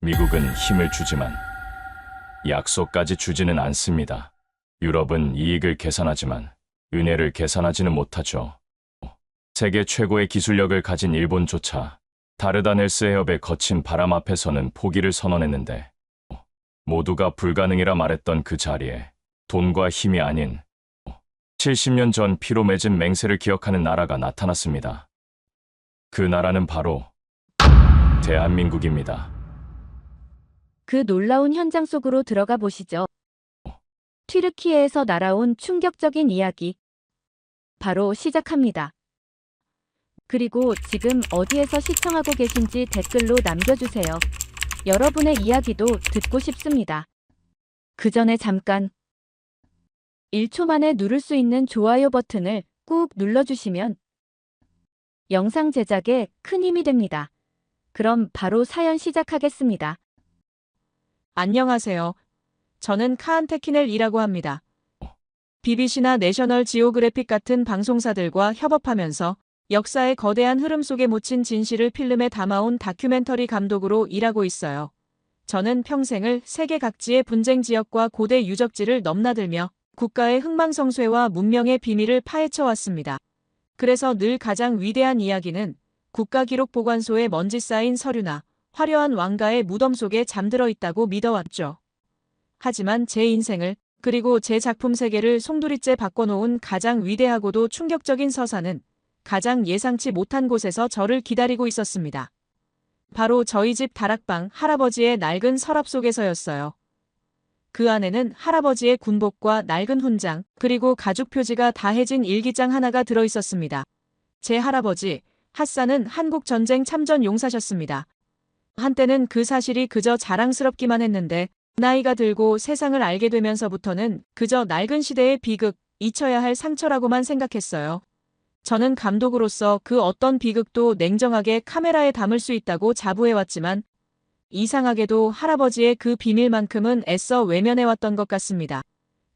미국은 힘을 주지만 약속까지 주지는 않습니다. 유럽은 이익을 계산하지만 은혜를 계산하지는 못하죠. 세계 최고의 기술력을 가진 일본조차 다르다넬스 해협의 거친 바람 앞에서는 포기를 선언했는데 모두가 불가능이라 말했던 그 자리에 돈과 힘이 아닌 70년 전 피로 맺은 맹세를 기억하는 나라가 나타났습니다. 그 나라는 바로 대한민국입니다. 그 놀라운 현장 속으로 들어가 보시죠. 튀르키예에서 날아온 충격적인 이야기. 바로 시작합니다. 그리고 지금 어디에서 시청하고 계신지 댓글로 남겨주세요. 여러분의 이야기도 듣고 싶습니다. 그 전에 잠깐 1초 만에 누를 수 있는 좋아요 버튼을 꾹 눌러주시면 영상 제작에 큰 힘이 됩니다. 그럼 바로 사연 시작하겠습니다. 안녕하세요. 저는 카한 테키넬이라고 합니다. BBC나 내셔널 지오그래픽 같은 방송사들과 협업하면서 역사의 거대한 흐름 속에 묻힌 진실을 필름에 담아온 다큐멘터리 감독으로 일하고 있어요. 저는 평생을 세계 각지의 분쟁 지역과 고대 유적지를 넘나들며 국가의 흥망성쇠와 문명의 비밀을 파헤쳐 왔습니다. 그래서 늘 가장 위대한 이야기는 국가기록보관소에 먼지 쌓인 서류나 화려한 왕가의 무덤 속에 잠들어 있다고 믿어왔죠. 하지만 제 인생을 그리고 제 작품 세계를 송두리째 바꿔놓은 가장 위대하고도 충격적인 서사는 가장 예상치 못한 곳에서 저를 기다리고 있었습니다. 바로 저희 집 다락방 할아버지의 낡은 서랍 속에서였어요. 그 안에는 할아버지의 군복과 낡은 훈장, 그리고 가죽 표지가 다해진 일기장 하나가 들어있었습니다. 제 할아버지, 핫사는 한국전쟁 참전 용사셨습니다. 한때는 그 사실이 그저 자랑스럽기만 했는데 나이가 들고 세상을 알게 되면서부터는 그저 낡은 시대의 비극, 잊혀야 할 상처라고만 생각했어요. 저는 감독으로서 그 어떤 비극도 냉정하게 카메라에 담을 수 있다고 자부해왔지만 이상하게도 할아버지의 그 비밀만큼은 애써 외면해왔던 것 같습니다.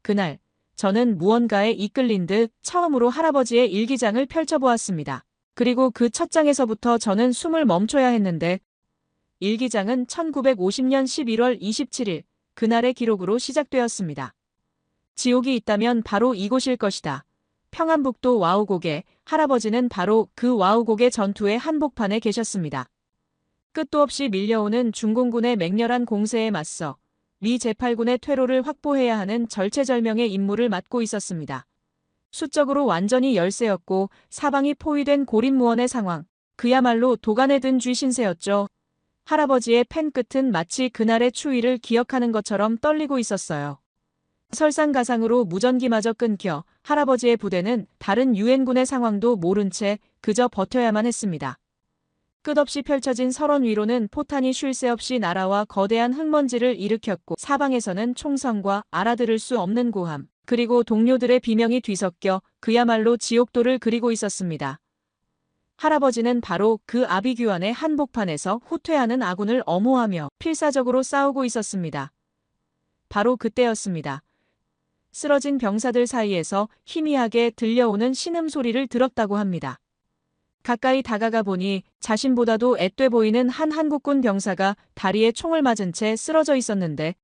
그날 저는 무언가에 이끌린 듯 처음으로 할아버지의 일기장을 펼쳐보았습니다. 그리고 그 첫 장에서부터 저는 숨을 멈춰야 했는데 일기장은 1950년 11월 27일 그날의 기록으로 시작되었습니다. 지옥이 있다면 바로 이곳일 것이다. 평안북도 와우곡에 할아버지는 바로 그 와우곡의 전투의 한복판에 계셨습니다. 끝도 없이 밀려오는 중공군의 맹렬한 공세에 맞서 미 제8군의 퇴로를 확보해야 하는 절체절명의 임무를 맡고 있었습니다. 수적으로 완전히 열세였고 사방이 포위된 고립무원의 상황, 그야말로 도간에 든 쥐신세였죠. 할아버지의 펜 끝은 마치 그날의 추위를 기억하는 것처럼 떨리고 있었어요. 설상가상으로 무전기마저 끊겨 할아버지의 부대는 다른 유엔군의 상황도 모른 채 그저 버텨야만 했습니다. 끝없이 펼쳐진 설원 위로는 포탄이 쉴 새 없이 날아와 거대한 흙먼지를 일으켰고 사방에서는 총성과 알아들을 수 없는 고함, 그리고 동료들의 비명이 뒤섞여 그야말로 지옥도를 그리고 있었습니다. 할아버지는 바로 그 아비규환의 한복판에서 후퇴하는 아군을 엄호하며 필사적으로 싸우고 있었습니다. 바로 그때였습니다. 쓰러진 병사들 사이에서 희미하게 들려오는 신음소리를 들었다고 합니다. 가까이 다가가 보니 자신보다도 앳돼 보이는 한 한국군 병사가 다리에 총을 맞은 채 쓰러져 있었는데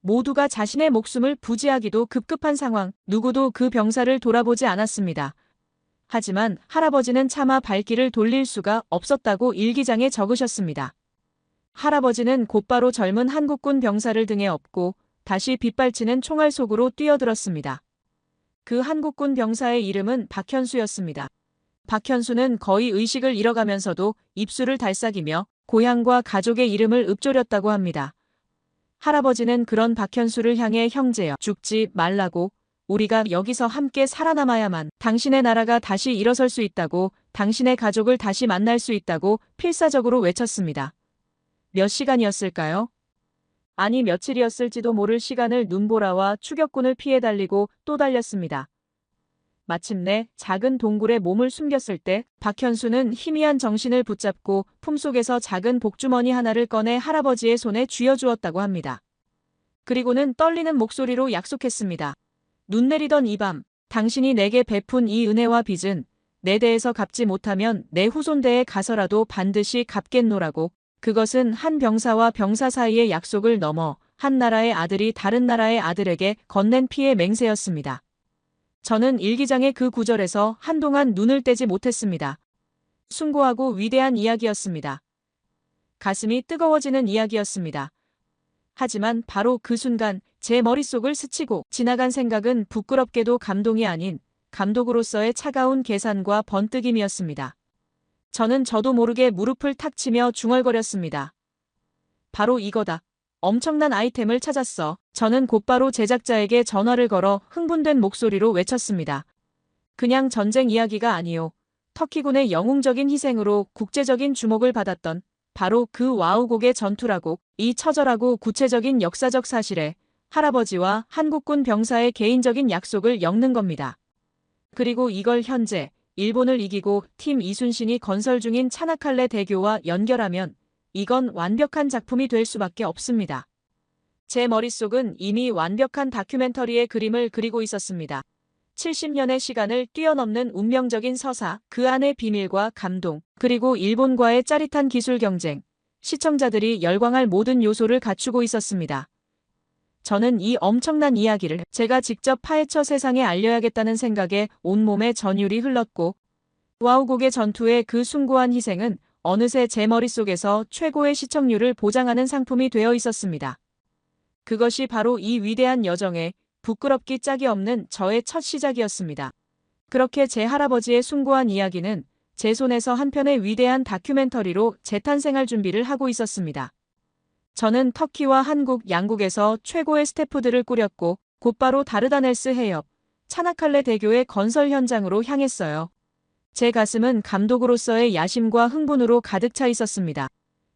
모두가 자신의 목숨을 부지하기도 급급한 상황, 누구도 그 병사를 돌아보지 않았습니다. 하지만 할아버지는 차마 발길을 돌릴 수가 없었다고 일기장에 적으셨습니다. 할아버지는 곧바로 젊은 한국군 병사를 등에 업고 다시 빗발치는 총알 속으로 뛰어들었습니다. 그 한국군 병사의 이름은 박현수였습니다. 박현수는 거의 의식을 잃어가면서도 입술을 달싹이며 고향과 가족의 이름을 읊조렸다고 합니다. 할아버지는 그런 박현수를 향해 형제여 죽지 말라고, 우리가 여기서 함께 살아남아야만 당신의 나라가 다시 일어설 수 있다고, 당신의 가족을 다시 만날 수 있다고 필사적으로 외쳤습니다. 몇 시간이었을까요? 아니 며칠이었을지도 모를 시간을 눈보라와 추격군을 피해 달리고 또 달렸습니다. 마침내 작은 동굴에 몸을 숨겼을 때 박현수는 희미한 정신을 붙잡고 품속에서 작은 복주머니 하나를 꺼내 할아버지의 손에 쥐어주었다고 합니다. 그리고는 떨리는 목소리로 약속했습니다. 눈 내리던 이 밤, 당신이 내게 베푼 이 은혜와 빚은 내 대에서 갚지 못하면 내 후손대에 가서라도 반드시 갚겠노라고. 그것은 한 병사와 병사 사이의 약속을 넘어 한 나라의 아들이 다른 나라의 아들에게 건넨 피해 맹세였습니다. 저는 일기장의 그 구절에서 한동안 눈을 떼지 못했습니다. 숭고하고 위대한 이야기였습니다. 가슴이 뜨거워지는 이야기였습니다. 하지만 바로 그 순간 제 머릿속을 스치고 지나간 생각은 부끄럽게도 감동이 아닌 감독으로서의 차가운 계산과 번뜩임이었습니다. 저는 저도 모르게 무릎을 탁 치며 중얼거렸습니다. 바로 이거다. 엄청난 아이템을 찾았어. 저는 곧바로 제작자에게 전화를 걸어 흥분된 목소리로 외쳤습니다. 그냥 전쟁 이야기가 아니요. 터키군의 영웅적인 희생으로 국제적인 주목을 받았던 바로 그 와우곡의 전투라고. 이 처절하고 구체적인 역사적 사실에 할아버지와 한국군 병사의 개인적인 약속을 엮는 겁니다. 그리고 이걸 현재 일본을 이기고 팀 이순신이 건설 중인 차나칼레 대교와 연결하면 이건 완벽한 작품이 될 수밖에 없습니다. 제 머릿속은 이미 완벽한 다큐멘터리의 그림을 그리고 있었습니다. 70년의 시간을 뛰어넘는 운명적인 서사, 그 안의 비밀과 감동, 그리고 일본과의 짜릿한 기술 경쟁, 시청자들이 열광할 모든 요소를 갖추고 있었습니다. 저는 이 엄청난 이야기를 제가 직접 파헤쳐 세상에 알려야겠다는 생각에 온몸에 전율이 흘렀고, 와우곡의 전투의 그 숭고한 희생은 어느새 제 머릿속에서 최고의 시청률을 보장하는 상품이 되어 있었습니다. 그것이 바로 이 위대한 여정의 부끄럽기 짝이 없는 저의 첫 시작이었습니다. 그렇게 제 할아버지의 숭고한 이야기는 제 손에서 한 편의 위대한 다큐멘터리로 재탄생할 준비를 하고 있었습니다. 저는 터키와 한국 양국에서 최고의 스태프들을 꾸렸고 곧바로 다르다넬스 해협, 차나칼레 대교의 건설 현장으로 향했어요. 제 가슴은 감독으로서의 야심과 흥분으로 가득 차 있었습니다.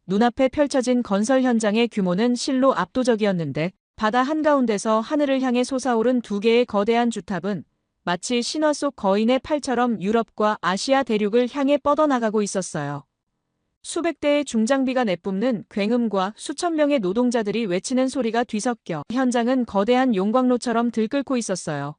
눈앞에 펼쳐진 건설 현장의 규모는 실로 압도적이었는데 바다 한가운데서 하늘을 향해 솟아오른 두 개의 거대한 주탑은 마치 신화 속 거인의 팔처럼 유럽과 아시아 대륙을 향해 뻗어나가고 있었어요. 수백 대의 중장비가 내뿜는 굉음과 수천 명의 노동자들이 외치는 소리가 뒤섞여 현장은 거대한 용광로처럼 들끓고 있었어요.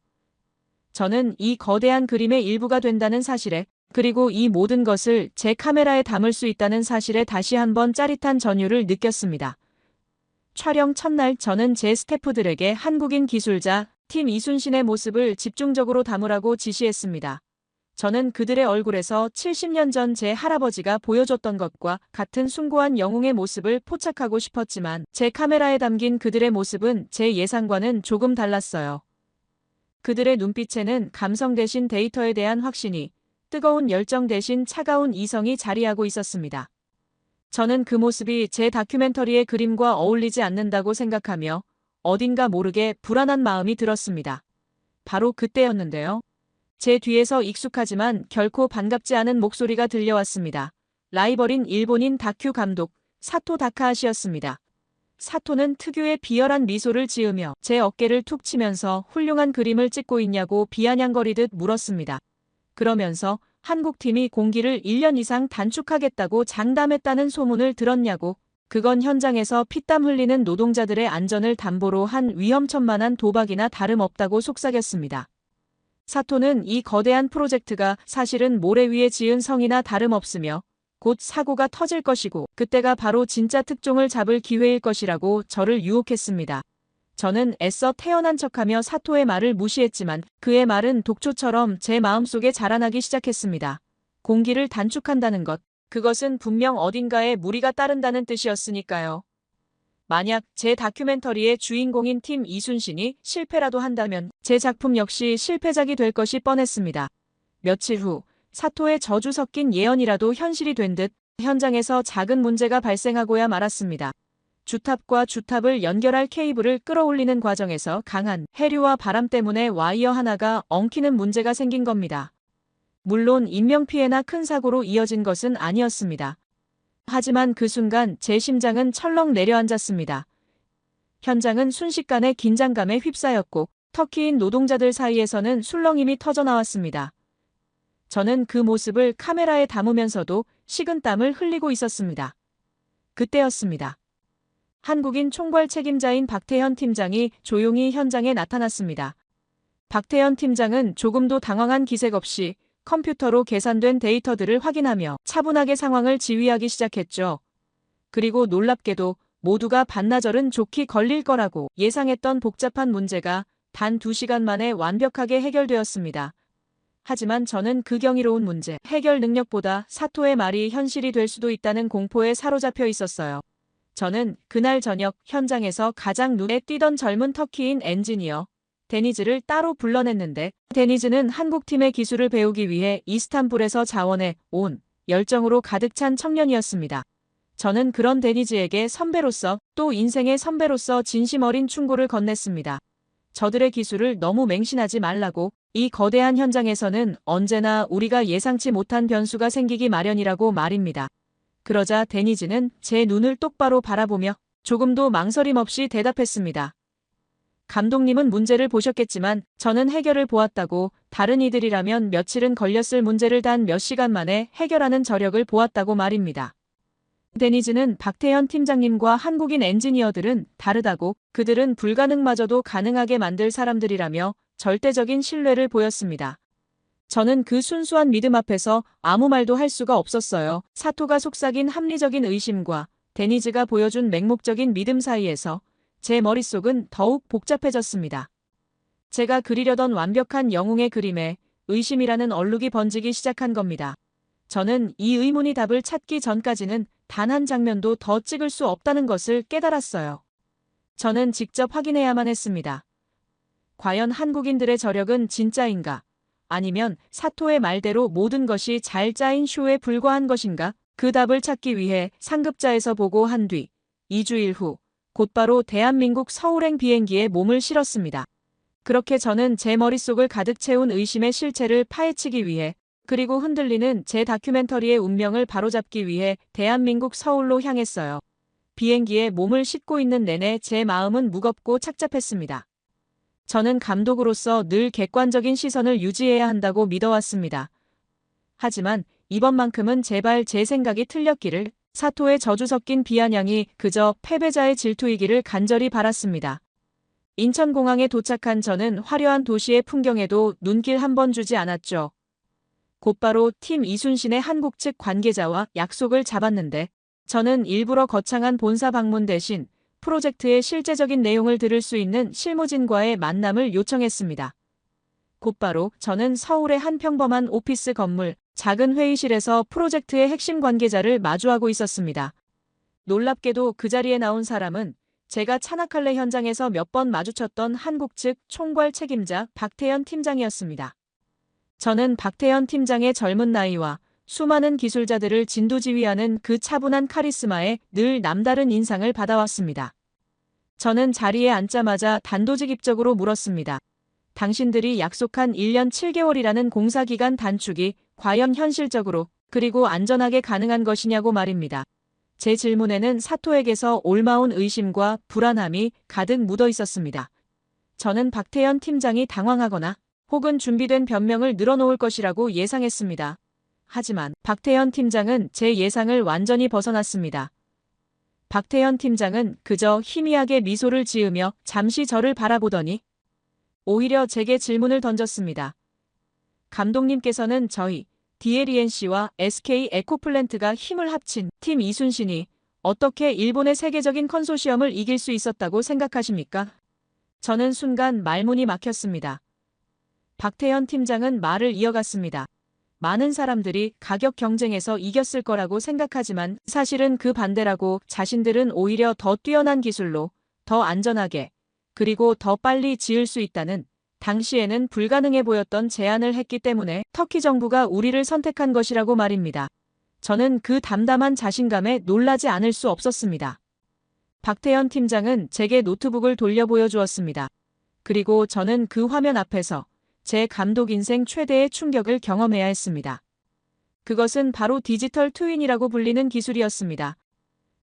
저는 이 거대한 그림의 일부가 된다는 사실에, 그리고 이 모든 것을 제 카메라에 담을 수 있다는 사실에 다시 한번 짜릿한 전율을 느꼈습니다. 촬영 첫날 저는 제 스태프들에게 한국인 기술자 팀 이순신의 모습을 집중적으로 담으라고 지시했습니다. 저는 그들의 얼굴에서 70년 전 제 할아버지가 보여줬던 것과 같은 숭고한 영웅의 모습을 포착하고 싶었지만 제 카메라에 담긴 그들의 모습은 제 예상과는 조금 달랐어요. 그들의 눈빛에는 감성 대신 데이터에 대한 확신이, 뜨거운 열정 대신 차가운 이성이 자리하고 있었습니다. 저는 그 모습이 제 다큐멘터리의 그림과 어울리지 않는다고 생각하며 어딘가 모르게 불안한 마음이 들었습니다. 바로 그때였는데요. 제 뒤에서 익숙하지만 결코 반갑지 않은 목소리가 들려왔습니다. 라이벌인 일본인 다큐 감독 사토 다카하시였습니다. 사토는 특유의 비열한 미소를 지으며 제 어깨를 툭 치면서 훌륭한 그림을 찍고 있냐고 비아냥거리듯 물었습니다. 그러면서 한국팀이 공기를 1년 이상 단축하겠다고 장담했다는 소문을 들었냐고. 그건 현장에서 피땀 흘리는 노동자들의 안전을 담보로 한 위험천만한 도박이나 다름없다고 속삭였습니다. 사토는 이 거대한 프로젝트가 사실은 모래 위에 지은 성이나 다름없으며 곧 사고가 터질 것이고 그때가 바로 진짜 특종을 잡을 기회일 것이라고 저를 유혹했습니다. 저는 애써 태연한 척하며 사토의 말을 무시했지만 그의 말은 독초처럼 제 마음속에 자라나기 시작했습니다. 공기를 단축한다는 것, 그것은 분명 어딘가에 무리가 따른다는 뜻이었으니까요. 만약 제 다큐멘터리의 주인공인 팀 이순신이 실패라도 한다면 제 작품 역시 실패작이 될 것이 뻔했습니다. 며칠 후 사토의 저주 섞인 예언이라도 현실이 된 듯 현장에서 작은 문제가 발생하고야 말았습니다. 주탑과 주탑을 연결할 케이블을 끌어올리는 과정에서 강한 해류와 바람 때문에 와이어 하나가 엉키는 문제가 생긴 겁니다. 물론 인명피해나 큰 사고로 이어진 것은 아니었습니다. 하지만 그 순간 제 심장은 철렁 내려앉았습니다. 현장은 순식간에 긴장감에 휩싸였고 터키인 노동자들 사이에서는 술렁임이 터져나왔습니다. 저는 그 모습을 카메라에 담으면서도 식은땀을 흘리고 있었습니다. 그때였습니다. 한국인 총괄 책임자인 박태현 팀장이 조용히 현장에 나타났습니다. 박태현 팀장은 조금도 당황한 기색 없이 컴퓨터로 계산된 데이터들을 확인하며 차분하게 상황을 지휘하기 시작했죠. 그리고 놀랍게도 모두가 반나절은 좋게 걸릴 거라고 예상했던 복잡한 문제가 단 2시간 만에 완벽하게 해결되었습니다. 하지만 저는 그 경이로운 문제 해결 능력보다 사토의 말이 현실이 될 수도 있다는 공포에 사로잡혀 있었어요. 저는 그날 저녁 현장에서 가장 눈에 띄던 젊은 터키인 엔지니어 데니즈를 따로 불러냈는데, 데니즈는 한국팀의 기술을 배우기 위해 이스탄불에서 자원해 온 열정으로 가득 찬 청년이었습니다. 저는 그런 데니즈에게 선배로서 또 인생의 선배로서 진심 어린 충고를 건넸습니다. 저들의 기술을 너무 맹신하지 말라고. 이 거대한 현장에서는 언제나 우리가 예상치 못한 변수가 생기기 마련이라고 말입니다. 그러자 데니즈는 제 눈을 똑바로 바라보며 조금도 망설임 없이 대답했습니다. 감독님은 문제를 보셨겠지만 저는 해결을 보았다고. 다른 이들이라면 며칠은 걸렸을 문제를 단 몇 시간 만에 해결하는 저력을 보았다고 말입니다. 데니즈는 박태현 팀장님과 한국인 엔지니어들은 다르다고. 그들은 불가능마저도 가능하게 만들 사람들이라며 절대적인 신뢰를 보였습니다. 저는 그 순수한 믿음 앞에서 아무 말도 할 수가 없었어요. 사토가 속삭인 합리적인 의심과 데니즈가 보여준 맹목적인 믿음 사이에서 제 머릿속은 더욱 복잡해졌습니다. 제가 그리려던 완벽한 영웅의 그림에 의심이라는 얼룩이 번지기 시작한 겁니다. 저는 이 의문이 답을 찾기 전까지는 단 한 장면도 더 찍을 수 없다는 것을 깨달았어요. 저는 직접 확인해야만 했습니다. 과연 한국인들의 저력은 진짜인가? 아니면 사토의 말대로 모든 것이 잘 짜인 쇼에 불과한 것인가? 그 답을 찾기 위해 상급자에서 보고한 뒤 2주일 후 곧바로 대한민국 서울행 비행기에 몸을 실었습니다. 그렇게 저는 제 머릿속을 가득 채운 의심의 실체를 파헤치기 위해, 그리고 흔들리는 제 다큐멘터리의 운명을 바로잡기 위해 대한민국 서울로 향했어요. 비행기에 몸을 싣고 있는 내내 제 마음은 무겁고 착잡했습니다. 저는 감독으로서 늘 객관적인 시선을 유지해야 한다고 믿어왔습니다. 하지만 이번만큼은 제발 제 생각이 틀렸기를, 사토의 저주 섞인 비아냥이 그저 패배자의 질투이기를 간절히 바랐습니다. 인천공항에 도착한 저는 화려한 도시의 풍경에도 눈길 한 번 주지 않았죠. 곧바로 팀 이순신의 한국 측 관계자와 약속을 잡았는데, 저는 일부러 거창한 본사 방문 대신 프로젝트의 실제적인 내용을 들을 수 있는 실무진과의 만남을 요청했습니다. 곧바로 저는 서울의 한 평범한 오피스 건물, 작은 회의실에서 프로젝트의 핵심 관계자를 마주하고 있었습니다. 놀랍게도 그 자리에 나온 사람은 제가 차나칼레 현장에서 몇 번 마주쳤던 한국 측 총괄 책임자 박태현 팀장이었습니다. 저는 박태현 팀장의 젊은 나이와 수많은 기술자들을 진두지휘하는 그 차분한 카리스마에 늘 남다른 인상을 받아왔습니다. 저는 자리에 앉자마자 단도직입적으로 물었습니다. 당신들이 약속한 1년 7개월이라는 공사기간 단축이 과연 현실적으로 그리고 안전하게 가능한 것이냐고 말입니다. 제 질문에는 사토에게서 올마온 의심과 불안함이 가득 묻어 있었습니다. 저는 박태현 팀장이 당황하거나 혹은 준비된 변명을 늘어놓을 것이라고 예상했습니다. 하지만 박태현 팀장은 제 예상을 완전히 벗어났습니다. 박태현 팀장은 그저 희미하게 미소를 지으며 잠시 저를 바라보더니 오히려 제게 질문을 던졌습니다. 감독님께서는 저희 DLENC와 SK 에코플랜트가 힘을 합친 팀 이순신이 어떻게 일본의 세계적인 컨소시엄을 이길 수 있었다고 생각하십니까? 저는 순간 말문이 막혔습니다. 박태현 팀장은 말을 이어갔습니다. 많은 사람들이 가격 경쟁에서 이겼을 거라고 생각하지만 사실은 그 반대라고. 자신들은 오히려 더 뛰어난 기술로 더 안전하게 그리고 더 빨리 지을 수 있다는, 당시에는 불가능해 보였던 제안을 했기 때문에 터키 정부가 우리를 선택한 것이라고 말입니다. 저는 그 담담한 자신감에 놀라지 않을 수 없었습니다. 박태현 팀장은 제게 노트북을 돌려 보여주었습니다. 그리고 저는 그 화면 앞에서 제 감독 인생 최대의 충격을 경험해야 했습니다. 그것은 바로 디지털 트윈이라고 불리는 기술이었습니다.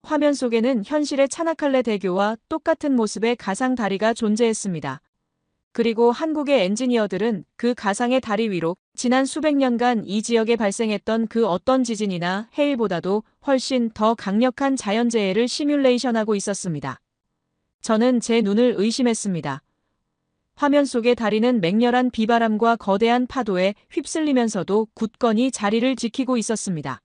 화면 속에는 현실의 차나칼레 대교와 똑같은 모습의 가상 다리가 존재했습니다. 그리고 한국의 엔지니어들은 그 가상의 다리 위로 지난 수백 년간 이 지역에 발생했던 그 어떤 지진이나 해일보다도 훨씬 더 강력한 자연재해를 시뮬레이션하고 있었습니다. 저는 제 눈을 의심했습니다. 화면 속의 다리는 맹렬한 비바람과 거대한 파도에 휩쓸리면서도 굳건히 자리를 지키고 있었습니다.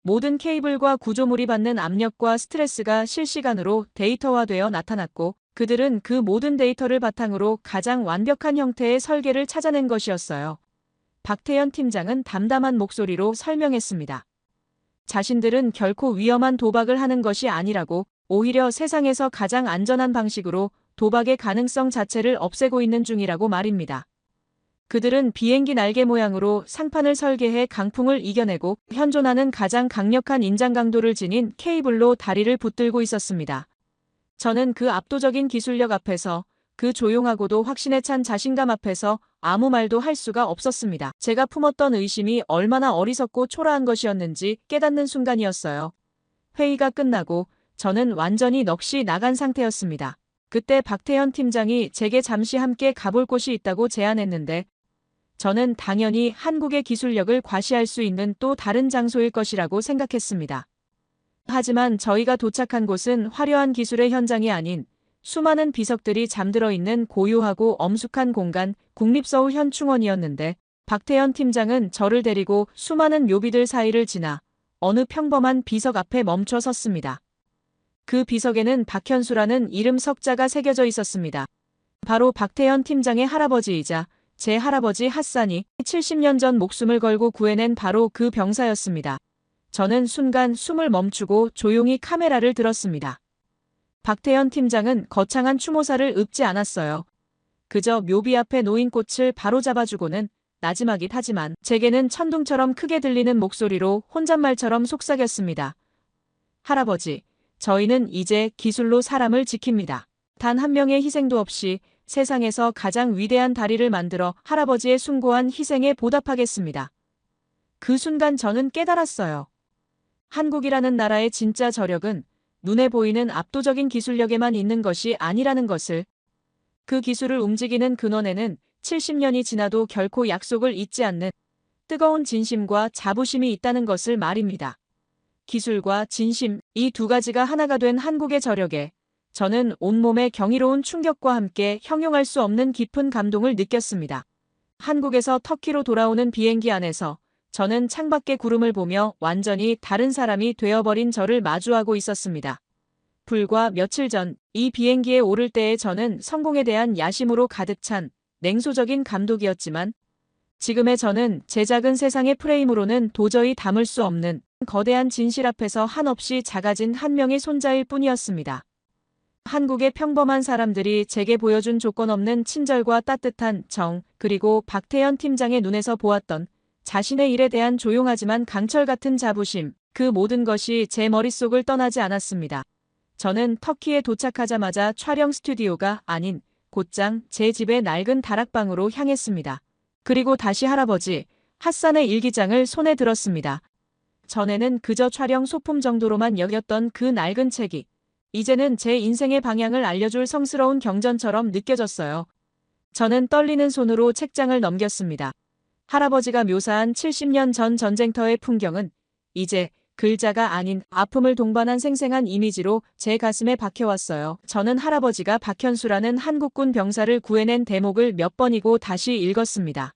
모든 케이블과 구조물이 받는 압력과 스트레스가 실시간으로 데이터화되어 나타났고 그들은 그 모든 데이터를 바탕으로 가장 완벽한 형태의 설계를 찾아낸 것이었어요. 박태현 팀장은 담담한 목소리로 설명했습니다. 자신들은 결코 위험한 도박을 하는 것이 아니라고 오히려 세상에서 가장 안전한 방식으로 도박의 가능성 자체를 없애고 있는 중이라고 말입니다. 그들은 비행기 날개 모양으로 상판을 설계해 강풍을 이겨내고 현존하는 가장 강력한 인장 강도를 지닌 케이블로 다리를 붙들고 있었습니다. 저는 그 압도적인 기술력 앞에서 그 조용하고도 확신에 찬 자신감 앞에서 아무 말도 할 수가 없었습니다. 제가 품었던 의심이 얼마나 어리석고 초라한 것이었는지 깨닫는 순간이었어요. 회의가 끝나고 저는 완전히 넋이 나간 상태였습니다. 그때 박태현 팀장이 제게 잠시 함께 가볼 곳이 있다고 제안했는데 저는 당연히 한국의 기술력을 과시할 수 있는 또 다른 장소일 것이라고 생각했습니다. 하지만 저희가 도착한 곳은 화려한 기술의 현장이 아닌 수많은 비석들이 잠들어 있는 고요하고 엄숙한 공간 국립서울 현충원이었는데 박태현 팀장은 저를 데리고 수많은 묘비들 사이를 지나 어느 평범한 비석 앞에 멈춰 섰습니다. 그 비석에는 박현수라는 이름 석자가 새겨져 있었습니다. 바로 박태현 팀장의 할아버지이자 제 할아버지 핫산이 70년 전 목숨을 걸고 구해낸 바로 그 병사였습니다. 저는 순간 숨을 멈추고 조용히 카메라를 들었습니다. 박태현 팀장은 거창한 추모사를 읊지 않았어요. 그저 묘비 앞에 놓인 꽃을 바로 잡아주고는 나지막이 하지만 제게는 천둥처럼 크게 들리는 목소리로 혼잣말처럼 속삭였습니다. 할아버지, 저희는 이제 기술로 사람을 지킵니다. 단 한 명의 희생도 없이 세상에서 가장 위대한 다리를 만들어 할아버지의 숭고한 희생에 보답하겠습니다. 그 순간 저는 깨달았어요. 한국이라는 나라의 진짜 저력은 눈에 보이는 압도적인 기술력에만 있는 것이 아니라는 것을. 그 기술을 움직이는 근원에는 70년이 지나도 결코 약속을 잊지 않는 뜨거운 진심과 자부심이 있다는 것을 말입니다. 기술과 진심, 이 두 가지가 하나가 된 한국의 저력에 저는 온몸의 경이로운 충격과 함께 형용할 수 없는 깊은 감동을 느꼈습니다. 한국에서 터키로 돌아오는 비행기 안에서 저는 창밖의 구름을 보며 완전히 다른 사람이 되어버린 저를 마주하고 있었습니다. 불과 며칠 전 이 비행기에 오를 때의 저는 성공에 대한 야심으로 가득 찬 냉소적인 감독이었지만 지금의 저는 제 작은 세상의 프레임으로는 도저히 담을 수 없는 거대한 진실 앞에서 한없이 작아진 한 명의 손자일 뿐이었습니다. 한국의 평범한 사람들이 제게 보여준 조건 없는 친절과 따뜻한 정, 그리고 박태현 팀장의 눈에서 보았던 자신의 일에 대한 조용하지만 강철 같은 자부심, 그 모든 것이 제 머릿속을 떠나지 않았습니다. 저는 터키에 도착하자마자 촬영 스튜디오가 아닌 곧장 제 집의 낡은 다락방으로 향했습니다. 그리고 다시 할아버지 핫산의 일기장을 손에 들었습니다. 전에는 그저 촬영 소품 정도로만 여겼던 그 낡은 책이 이제는 제 인생의 방향을 알려줄 성스러운 경전처럼 느껴졌어요. 저는 떨리는 손으로 책장을 넘겼습니다. 할아버지가 묘사한 70년 전 전쟁터의 풍경은 이제 글자가 아닌 아픔을 동반한 생생한 이미지로 제 가슴에 박혀왔어요. 저는 할아버지가 박현수라는 한국군 병사를 구해낸 대목을 몇 번이고 다시 읽었습니다.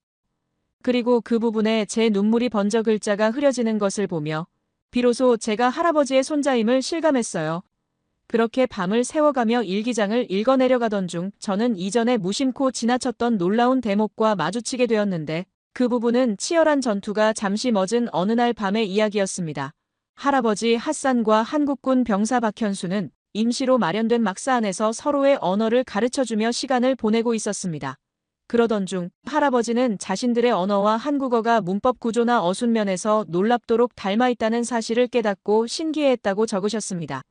그리고 그 부분에 제 눈물이 번져 글자가 흐려지는 것을 보며 비로소 제가 할아버지의 손자임을 실감했어요. 그렇게 밤을 새워가며 일기장을 읽어내려가던 중 저는 이전에 무심코 지나쳤던 놀라운 대목과 마주치게 되었는데 그 부분은 치열한 전투가 잠시 멎은 어느 날 밤의 이야기였습니다. 할아버지 핫산과 한국군 병사 박현수는 임시로 마련된 막사 안에서 서로의 언어를 가르쳐주며 시간을 보내고 있었습니다. 그러던 중 할아버지는 자신들의 언어와 한국어가 문법 구조나 어순면에서 놀랍도록 닮아있다는 사실을 깨닫고 신기해했다고 적으셨습니다.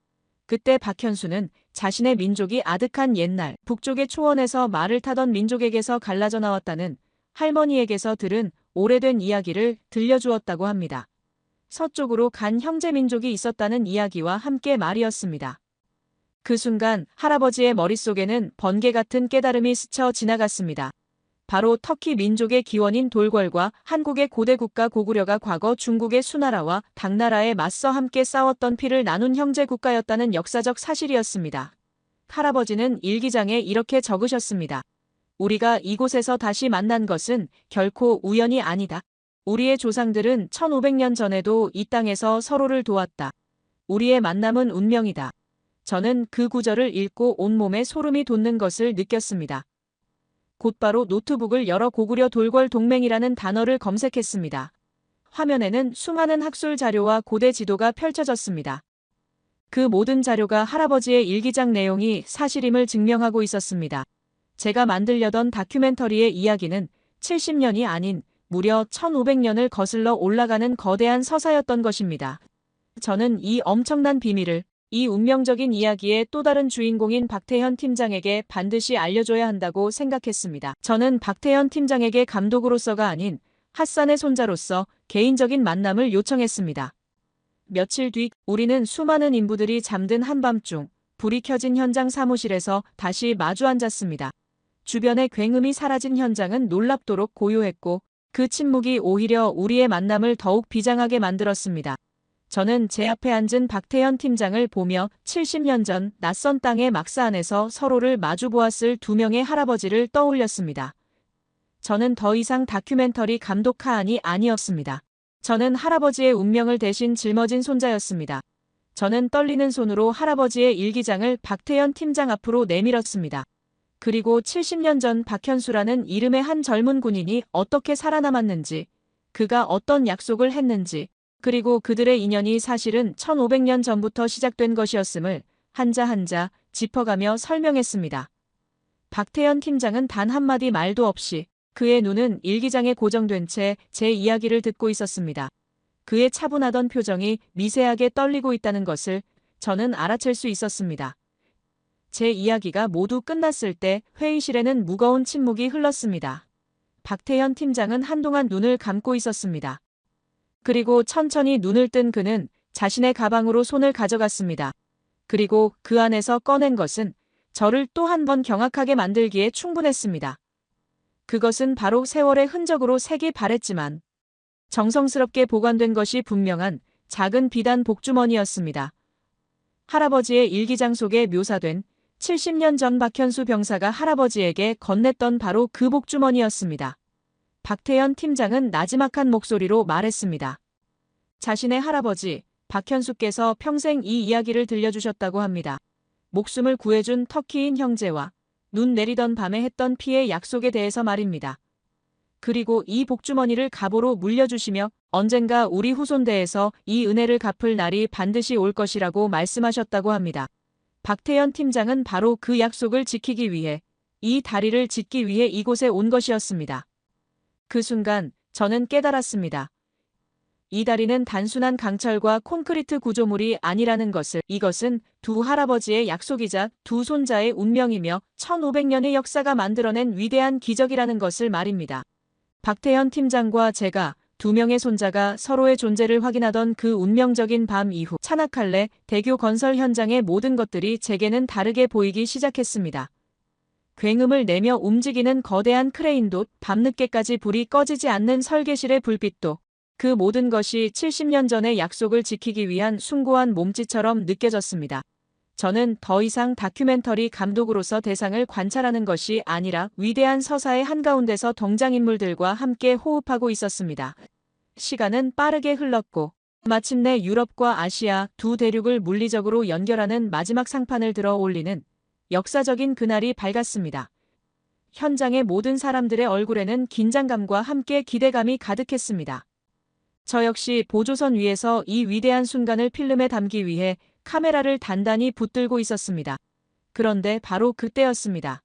그때 박현수는 자신의 민족이 아득한 옛날 북쪽의 초원에서 말을 타던 민족에게서 갈라져 나왔다는 할머니에게서 들은 오래된 이야기를 들려주었다고 합니다. 서쪽으로 간 형제 민족이 있었다는 이야기와 함께 말이었습니다. 그 순간 할아버지의 머릿속에는 번개 같은 깨달음이 스쳐 지나갔습니다. 바로 터키 민족의 기원인 돌궐과 한국의 고대 국가 고구려가 과거 중국의 수나라와 당나라에 맞서 함께 싸웠던 피를 나눈 형제 국가였다는 역사적 사실이었습니다. 할아버지는 일기장에 이렇게 적으셨습니다. 우리가 이곳에서 다시 만난 것은 결코 우연이 아니다. 우리의 조상들은 1500년 전에도 이 땅에서 서로를 도왔다. 우리의 만남은 운명이다. 저는 그 구절을 읽고 온몸에 소름이 돋는 것을 느꼈습니다. 곧바로 노트북을 열어 고구려 돌궐 동맹이라는 단어를 검색했습니다. 화면에는 수많은 학술 자료와 고대 지도가 펼쳐졌습니다. 그 모든 자료가 할아버지의 일기장 내용이 사실임을 증명하고 있었습니다. 제가 만들려던 다큐멘터리의 이야기는 70년이 아닌 무려 1500년을 거슬러 올라가는 거대한 서사였던 것입니다. 저는 이 엄청난 비밀을 이 운명적인 이야기의 또 다른 주인공인 박태현 팀장에게 반드시 알려줘야 한다고 생각했습니다. 저는 박태현 팀장에게 감독으로서가 아닌 핫산의 손자로서 개인적인 만남을 요청했습니다. 며칠 뒤 우리는 수많은 인부들이 잠든 한밤중 불이 켜진 현장 사무실에서 다시 마주 앉았습니다. 주변의 굉음이 사라진 현장은 놀랍도록 고요했고 그 침묵이 오히려 우리의 만남을 더욱 비장하게 만들었습니다. 저는 제 앞에 앉은 박태현 팀장을 보며 70년 전 낯선 땅의 막사 안에서 서로를 마주보았을 두 명의 할아버지를 떠올렸습니다. 저는 더 이상 다큐멘터리 감독 하안이 아니었습니다. 저는 할아버지의 운명을 대신 짊어진 손자였습니다. 저는 떨리는 손으로 할아버지의 일기장을 박태현 팀장 앞으로 내밀었습니다. 그리고 70년 전 박현수라는 이름의 한 젊은 군인이 어떻게 살아남았는지, 그가 어떤 약속을 했는지, 그리고 그들의 인연이 사실은 1500년 전부터 시작된 것이었음을 한자 한자 짚어가며 설명했습니다. 박태현 팀장은 단 한마디 말도 없이 그의 눈은 일기장에 고정된 채 제 이야기를 듣고 있었습니다. 그의 차분하던 표정이 미세하게 떨리고 있다는 것을 저는 알아챌 수 있었습니다. 제 이야기가 모두 끝났을 때 회의실에는 무거운 침묵이 흘렀습니다. 박태현 팀장은 한동안 눈을 감고 있었습니다. 그리고 천천히 눈을 뜬 그는 자신의 가방으로 손을 가져갔습니다. 그리고 그 안에서 꺼낸 것은 저를 또 한 번 경악하게 만들기에 충분했습니다. 그것은 바로 세월의 흔적으로 색이 바랬지만 정성스럽게 보관된 것이 분명한 작은 비단 복주머니였습니다. 할아버지의 일기장 속에 묘사된 70년 전 박현수 병사가 할아버지에게 건넸던 바로 그 복주머니였습니다. 박태현 팀장은 나지막한 목소리로 말했습니다. 자신의 할아버지 박현수께서 평생 이 이야기를 들려주셨다고 합니다. 목숨을 구해준 터키인 형제와 눈 내리던 밤에 했던 피의 약속에 대해서 말입니다. 그리고 이 복주머니를 갑오로 물려주시며 언젠가 우리 후손대에서 이 은혜를 갚을 날이 반드시 올 것이라고 말씀하셨다고 합니다. 박태현 팀장은 바로 그 약속을 지키기 위해 이 다리를 짓기 위해 이곳에 온 것이었습니다. 그 순간 저는 깨달았습니다. 이 다리는 단순한 강철과 콘크리트 구조물이 아니라는 것을, 이것은 두 할아버지의 약속이자 두 손자의 운명이며 1500년의 역사가 만들어낸 위대한 기적이라는 것을 말입니다. 박태현 팀장과 제가 두 명의 손자가 서로의 존재를 확인하던 그 운명적인 밤 이후 차나칼레 대교 건설 현장의 모든 것들이 제게는 다르게 보이기 시작했습니다. 굉음을 내며 움직이는 거대한 크레인도, 밤늦게까지 불이 꺼지지 않는 설계실의 불빛도, 그 모든 것이 70년 전의 약속을 지키기 위한 숭고한 몸짓처럼 느껴졌습니다. 저는 더 이상 다큐멘터리 감독으로서 대상을 관찰하는 것이 아니라 위대한 서사의 한가운데서 등장인물들과 함께 호흡하고 있었습니다. 시간은 빠르게 흘렀고 마침내 유럽과 아시아 두 대륙을 물리적으로 연결하는 마지막 상판을 들어 올리는 역사적인 그날이 밝았습니다. 현장의 모든 사람들의 얼굴에는 긴장감과 함께 기대감이 가득했습니다. 저 역시 보조선 위에서 이 위대한 순간을 필름에 담기 위해 카메라를 단단히 붙들고 있었습니다. 그런데 바로 그때였습니다.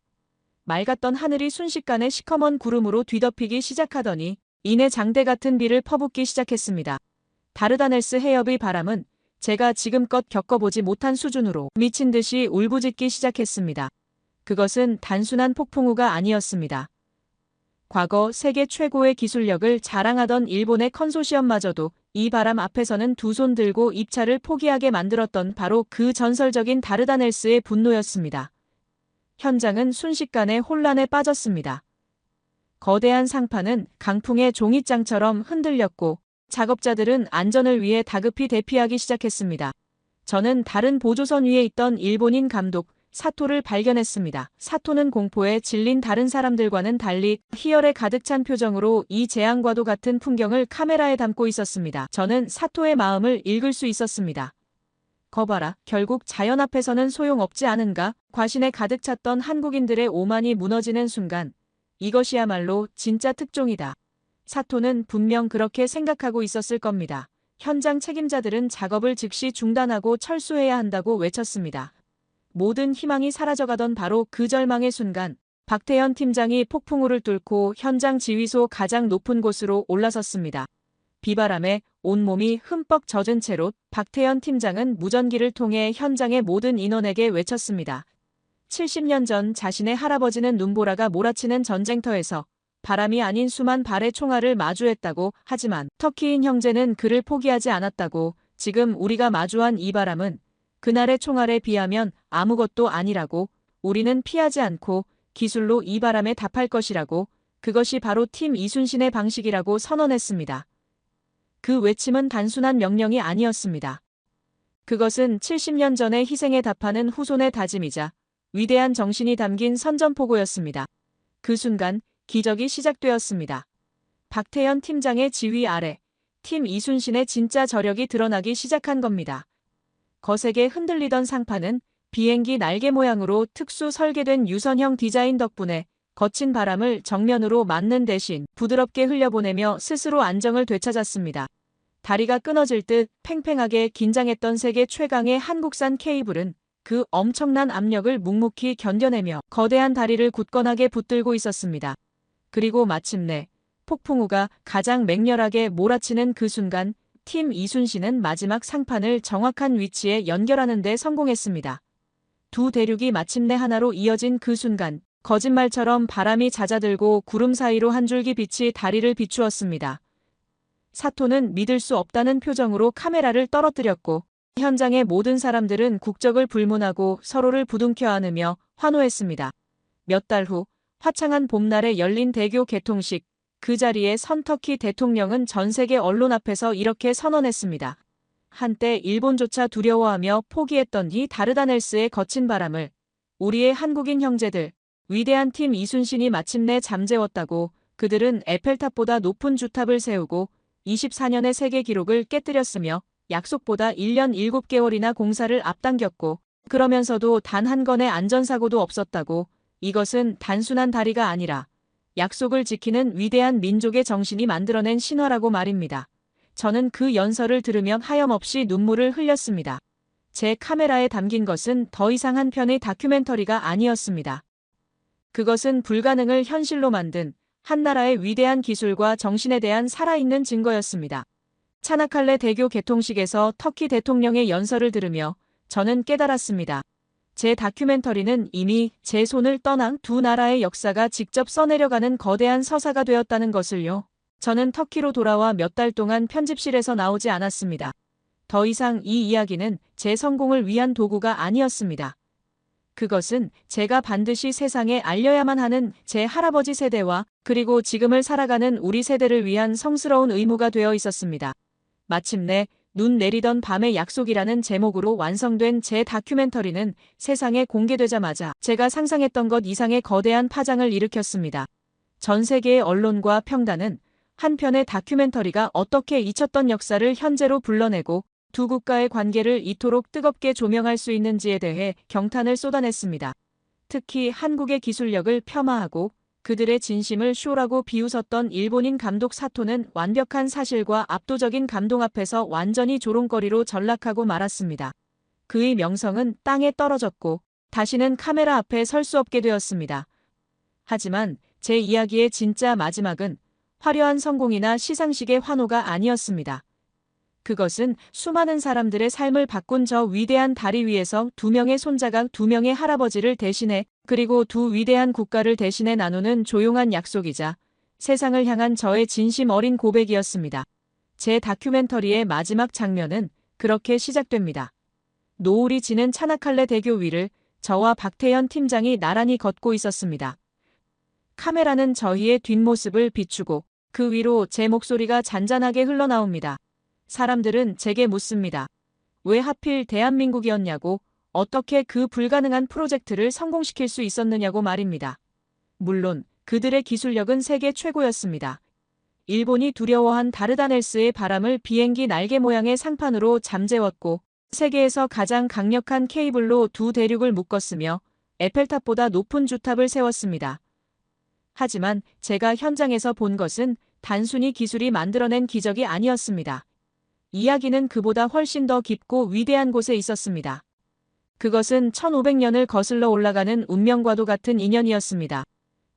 맑았던 하늘이 순식간에 시커먼 구름으로 뒤덮이기 시작하더니 이내 장대 같은 비를 퍼붓기 시작했습니다. 다르다넬스 해협의 바람은 제가 지금껏 겪어보지 못한 수준으로 미친 듯이 울부짖기 시작했습니다. 그것은 단순한 폭풍우가 아니었습니다. 과거 세계 최고의 기술력을 자랑하던 일본의 컨소시엄마저도 이 바람 앞에서는 두 손 들고 입찰을 포기하게 만들었던 바로 그 전설적인 다르다넬스의 분노였습니다. 현장은 순식간에 혼란에 빠졌습니다. 거대한 상판은 강풍의 종잇장처럼 흔들렸고 작업자들은 안전을 위해 다급히 대피하기 시작했습니다. 저는 다른 보조선 위에 있던 일본인 감독 사토를 발견했습니다. 사토는 공포에 질린 다른 사람들과는 달리 희열에 가득 찬 표정으로 이 재앙과도 같은 풍경을 카메라에 담고 있었습니다. 저는 사토의 마음을 읽을 수 있었습니다. 거봐라, 결국 자연 앞에서는 소용없지 않은가? 과신에 가득 찼던 한국인들의 오만이 무너지는 순간, 이것이야말로 진짜 특종이다. 사토는 분명 그렇게 생각하고 있었을 겁니다. 현장 책임자들은 작업을 즉시 중단하고 철수해야 한다고 외쳤습니다. 모든 희망이 사라져가던 바로 그 절망의 순간, 박태현 팀장이 폭풍우를 뚫고 현장 지휘소 가장 높은 곳으로 올라섰습니다. 비바람에 온몸이 흠뻑 젖은 채로 박태현 팀장은 무전기를 통해 현장의 모든 인원에게 외쳤습니다. 70년 전 자신의 할아버지는 눈보라가 몰아치는 전쟁터에서 바람이 아닌 수만 발의 총알을 마주했다고 하지만 터키인 형제는 그를 포기하지 않았다고. 지금 우리가 마주한 이 바람은 그날의 총알에 비하면 아무것도 아니라고. 우리는 피하지 않고 기술로 이 바람에 답할 것이라고. 그것이 바로 팀 이순신의 방식이라고 선언했습니다. 그 외침은 단순한 명령이 아니었습니다. 그것은 70년 전의 희생에 답하는 후손의 다짐이자 위대한 정신이 담긴 선전포고였습니다. 그 순간 기적이 시작되었습니다. 박태현 팀장의 지휘 아래 팀 이순신의 진짜 저력이 드러나기 시작한 겁니다. 거세게 흔들리던 상판은 비행기 날개 모양으로 특수 설계된 유선형 디자인 덕분에 거친 바람을 정면으로 맞는 대신 부드럽게 흘려보내며 스스로 안정을 되찾았습니다. 다리가 끊어질 듯 팽팽하게 긴장했던 세계 최강의 한국산 케이블은 그 엄청난 압력을 묵묵히 견뎌내며 거대한 다리를 굳건하게 붙들고 있었습니다. 그리고 마침내 폭풍우가 가장 맹렬하게 몰아치는 그 순간 팀 이순신은 마지막 상판을 정확한 위치에 연결하는 데 성공했습니다. 두 대륙이 마침내 하나로 이어진 그 순간 거짓말처럼 바람이 잦아들고 구름 사이로 한 줄기 빛이 다리를 비추었습니다. 사토는 믿을 수 없다는 표정으로 카메라를 떨어뜨렸고 현장의 모든 사람들은 국적을 불문하고 서로를 부둥켜 안으며 환호했습니다. 몇 달 후 화창한 봄날에 열린 대교 개통식. 그 자리에 선 터키 대통령은 전 세계 언론 앞에서 이렇게 선언했습니다. 한때 일본조차 두려워하며 포기했던 이 다르다넬스의 거친 바람을 우리의 한국인 형제들, 위대한 팀 이순신이 마침내 잠재웠다고. 그들은 에펠탑보다 높은 주탑을 세우고 24년의 세계 기록을 깨뜨렸으며 약속보다 1년 7개월이나 공사를 앞당겼고 그러면서도 단 한 건의 안전사고도 없었다고. 이것은 단순한 다리가 아니라 약속을 지키는 위대한 민족의 정신이 만들어낸 신화라고 말입니다. 저는 그 연설을 들으며 하염없이 눈물을 흘렸습니다. 제 카메라에 담긴 것은 더 이상 한 편의 다큐멘터리가 아니었습니다. 그것은 불가능을 현실로 만든 한 나라의 위대한 기술과 정신에 대한 살아있는 증거였습니다. 차나칼레 대교 개통식에서 터키 대통령의 연설을 들으며 저는 깨달았습니다. 제 다큐멘터리는 이미 제 손을 떠난 두 나라의 역사가 직접 써내려가는 거대한 서사가 되었다는 것을요. 저는 터키로 돌아와 몇 달 동안 편집실에서 나오지 않았습니다. 더 이상 이 이야기는 제 성공을 위한 도구가 아니었습니다. 그것은 제가 반드시 세상에 알려야만 하는 제 할아버지 세대와 그리고 지금을 살아가는 우리 세대를 위한 성스러운 의무가 되어 있었습니다. 마침내 눈 내리던 밤의 약속이라는 제목으로 완성된 제 다큐멘터리는 세상에 공개되자마자 제가 상상했던 것 이상의 거대한 파장을 일으켰습니다. 전 세계의 언론과 평단은 한 편의 다큐멘터리가 어떻게 잊혔던 역사를 현재로 불러내고 두 국가의 관계를 이토록 뜨겁게 조명할 수 있는지에 대해 경탄을 쏟아냈습니다. 특히 한국의 기술력을 폄하하고 그들의 진심을 쇼라고 비웃었던 일본인 감독 사토는 완벽한 사실과 압도적인 감동 앞에서 완전히 조롱거리로 전락하고 말았습니다. 그의 명성은 땅에 떨어졌고 다시는 카메라 앞에 설 수 없게 되었습니다. 하지만 제 이야기의 진짜 마지막은 화려한 성공이나 시상식의 환호가 아니었습니다. 그것은 수많은 사람들의 삶을 바꾼 저 위대한 다리 위에서 두 명의 손자가 두 명의 할아버지를 대신해 그리고 두 위대한 국가를 대신해 나누는 조용한 약속이자 세상을 향한 저의 진심 어린 고백이었습니다. 제 다큐멘터리의 마지막 장면은 그렇게 시작됩니다. 노을이 지는 차나칼레 대교 위를 저와 박태현 팀장이 나란히 걷고 있었습니다. 카메라는 저희의 뒷모습을 비추고 그 위로 제 목소리가 잔잔하게 흘러나옵니다. 사람들은 제게 묻습니다. 왜 하필 대한민국이었냐고, 어떻게 그 불가능한 프로젝트를 성공시킬 수 있었느냐고 말입니다. 물론 그들의 기술력은 세계 최고였습니다. 일본이 두려워한 다르다넬스의 바람을 비행기 날개 모양의 상판으로 잠재웠고 세계에서 가장 강력한 케이블로 두 대륙을 묶었으며 에펠탑보다 높은 주탑을 세웠습니다. 하지만 제가 현장에서 본 것은 단순히 기술이 만들어낸 기적이 아니었습니다. 이야기는 그보다 훨씬 더 깊고 위대한 곳에 있었습니다. 그것은 1500년을 거슬러 올라가는 운명과도 같은 인연이었습니다.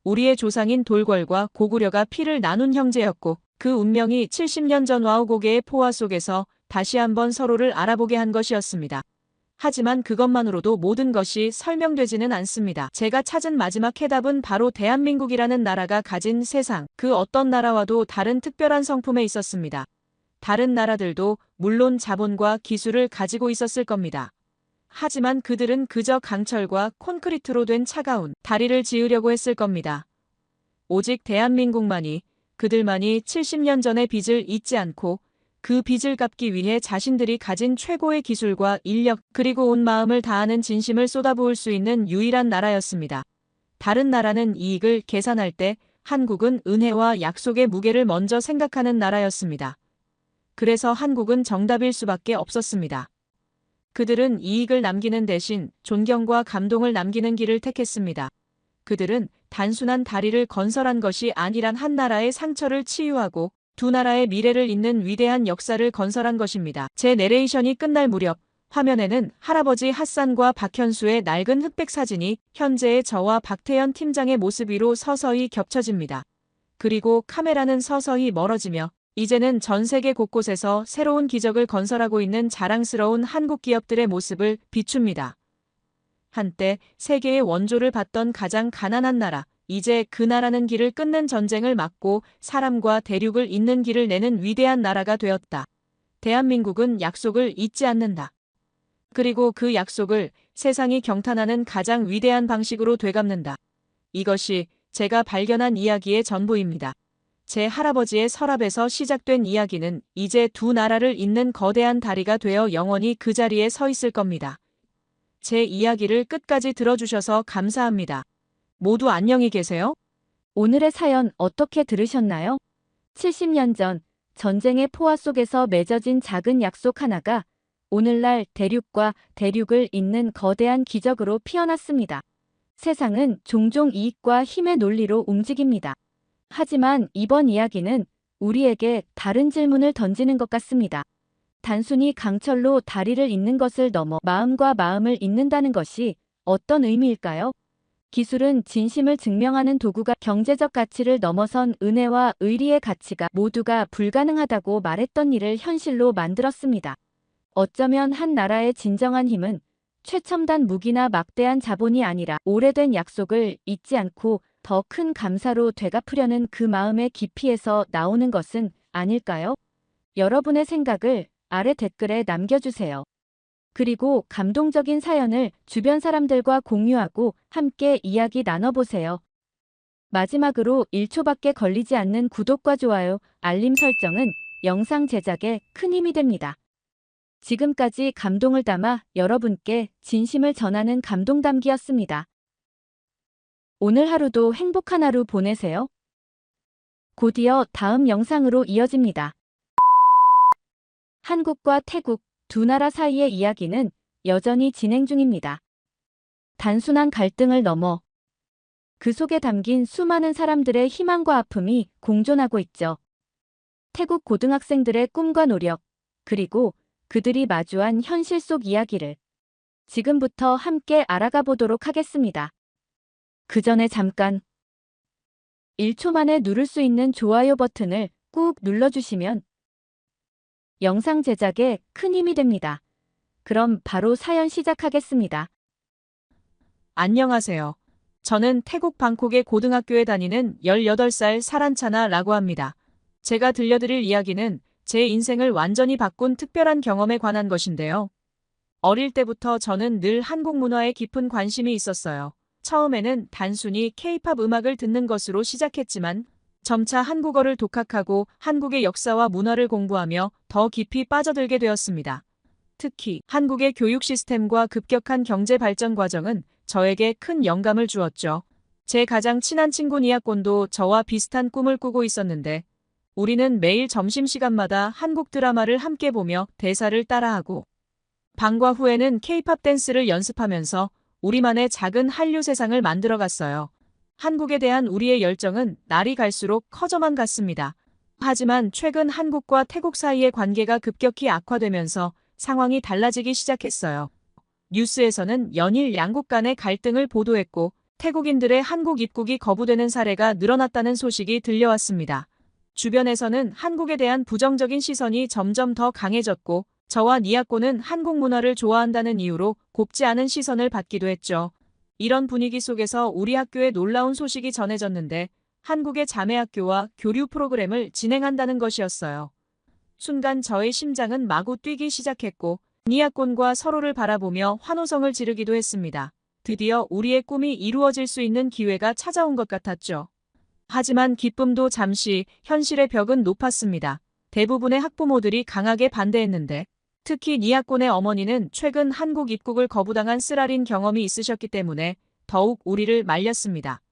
우리의 조상인 돌궐과 고구려가 피를 나눈 형제였고 그 운명이 70년 전 와우고개의 포화 속에서 다시 한번 서로를 알아보게 한 것이었습니다. 하지만 그것만으로도 모든 것이 설명되지는 않습니다. 제가 찾은 마지막 해답은 바로 대한민국이라는 나라가 가진 세상 그 어떤 나라와도 다른 특별한 성품에 있었습니다. 다른 나라들도 물론 자본과 기술을 가지고 있었을 겁니다. 하지만 그들은 그저 강철과 콘크리트로 된 차가운 다리를 지으려고 했을 겁니다. 오직 대한민국만이 그들만이 70년 전의 빚을 잊지 않고 그 빚을 갚기 위해 자신들이 가진 최고의 기술과 인력 그리고 온 마음을 다하는 진심을 쏟아부을 수 있는 유일한 나라였습니다. 다른 나라는 이익을 계산할 때 한국은 은혜와 약속의 무게를 먼저 생각하는 나라였습니다. 그래서 한국은 정답일 수밖에 없었습니다. 그들은 이익을 남기는 대신 존경과 감동을 남기는 길을 택했습니다. 그들은 단순한 다리를 건설한 것이 아니란 한 나라의 상처를 치유하고 두 나라의 미래를 잇는 위대한 역사를 건설한 것입니다. 제 내레이션이 끝날 무렵 화면에는 할아버지 핫산과 박현수의 낡은 흑백 사진이 현재의 저와 박태현 팀장의 모습 위로 서서히 겹쳐집니다. 그리고 카메라는 서서히 멀어지며 이제는 전 세계 곳곳에서 새로운 기적을 건설하고 있는 자랑스러운 한국 기업들의 모습을 비춥니다. 한때 세계의 원조를 받던 가장 가난한 나라, 이제 그 나라는 길을 끊는 전쟁을 막고 사람과 대륙을 잇는 길을 내는 위대한 나라가 되었다. 대한민국은 약속을 잊지 않는다. 그리고 그 약속을 세상이 경탄하는 가장 위대한 방식으로 되갚는다. 이것이 제가 발견한 이야기의 전부입니다. 제 할아버지의 서랍에서 시작된 이야기는 이제 두 나라를 잇는 거대한 다리가 되어 영원히 그 자리에 서 있을 겁니다. 제 이야기를 끝까지 들어주셔서 감사합니다. 모두 안녕히 계세요. 오늘의 사연 어떻게 들으셨나요? 70년 전 전쟁의 포화 속에서 맺어진 작은 약속 하나가 오늘날 대륙과 대륙을 잇는 거대한 기적으로 피어났습니다. 세상은 종종 이익과 힘의 논리로 움직입니다. 하지만 이번 이야기는 우리에게 다른 질문을 던지는 것 같습니다. 단순히 강철로 다리를 잇는 것을 넘어 마음과 마음을 잇는다는 것이 어떤 의미일까요? 기술은 진심을 증명하는 도구가 경제적 가치를 넘어선 은혜와 의리의 가치가 모두가 불가능하다고 말했던 일을 현실로 만들었습니다. 어쩌면 한 나라의 진정한 힘은 최첨단 무기나 막대한 자본이 아니라 오래된 약속을 잊지 않고 더 큰 감사로 되갚으려는 그 마음의 깊이에서 나오는 것은 아닐까요? 여러분의 생각을 아래 댓글에 남겨주세요. 그리고 감동적인 사연을 주변 사람들과 공유하고 함께 이야기 나눠보세요. 마지막으로 1초밖에 걸리지 않는 구독과 좋아요, 알림 설정은 영상 제작에 큰 힘이 됩니다. 지금까지 감동을 담아 여러분께 진심을 전하는 감동담기였습니다. 오늘 하루도 행복한 하루 보내세요. 곧이어 다음 영상으로 이어집니다. 한국과 태국 두 나라 사이의 이야기는 여전히 진행 중입니다. 단순한 갈등을 넘어 그 속에 담긴 수많은 사람들의 희망과 아픔이 공존하고 있죠. 태국 고등학생들의 꿈과 노력, 그리고 그들이 마주한 현실 속 이야기를 지금부터 함께 알아가 보도록 하겠습니다. 그 전에 잠깐 1초 만에 누를 수 있는 좋아요 버튼을 꾹 눌러주시면 영상 제작에 큰 힘이 됩니다. 그럼 바로 사연 시작하겠습니다. 안녕하세요. 저는 태국 방콕의 고등학교에 다니는 18살 사란차나라고 합니다. 제가 들려드릴 이야기는 제 인생을 완전히 바꾼 특별한 경험에 관한 것인데요. 어릴 때부터 저는 늘 한국 문화에 깊은 관심이 있었어요. 처음에는 단순히 K-팝 음악을 듣는 것으로 시작했지만 점차 한국어를 독학하고 한국의 역사와 문화를 공부하며 더 깊이 빠져들게 되었습니다. 특히 한국의 교육 시스템과 급격한 경제 발전 과정은 저에게 큰 영감을 주었죠. 제 가장 친한 친구 니아콘도 저와 비슷한 꿈을 꾸고 있었는데 우리는 매일 점심시간마다 한국 드라마를 함께 보며 대사를 따라하고 방과 후에는 K-팝 댄스를 연습하면서 우리만의 작은 한류 세상을 만들어갔어요. 한국에 대한 우리의 열정은 날이 갈수록 커져만 갔습니다. 하지만 최근 한국과 태국 사이의 관계가 급격히 악화되면서 상황이 달라지기 시작했어요. 뉴스에서는 연일 양국 간의 갈등을 보도했고 태국인들의 한국 입국이 거부되는 사례가 늘어났다는 소식이 들려왔습니다. 주변에서는 한국에 대한 부정적인 시선이 점점 더 강해졌고 저와 니아코는 한국 문화를 좋아한다는 이유로 곱지 않은 시선을 받기도 했죠. 이런 분위기 속에서 우리 학교에 놀라운 소식이 전해졌는데 한국의 자매학교와 교류 프로그램을 진행한다는 것이었어요. 순간 저의 심장은 마구 뛰기 시작했고 니아콘과 서로를 바라보며 환호성을 지르기도 했습니다. 드디어 우리의 꿈이 이루어질 수 있는 기회가 찾아온 것 같았죠. 하지만 기쁨도 잠시, 현실의 벽은 높았습니다. 대부분의 학부모들이 강하게 반대했는데 특히 니아콘의 어머니는 최근 한국 입국을 거부당한 쓰라린 경험이 있으셨기 때문에 더욱 우리를 말렸습니다.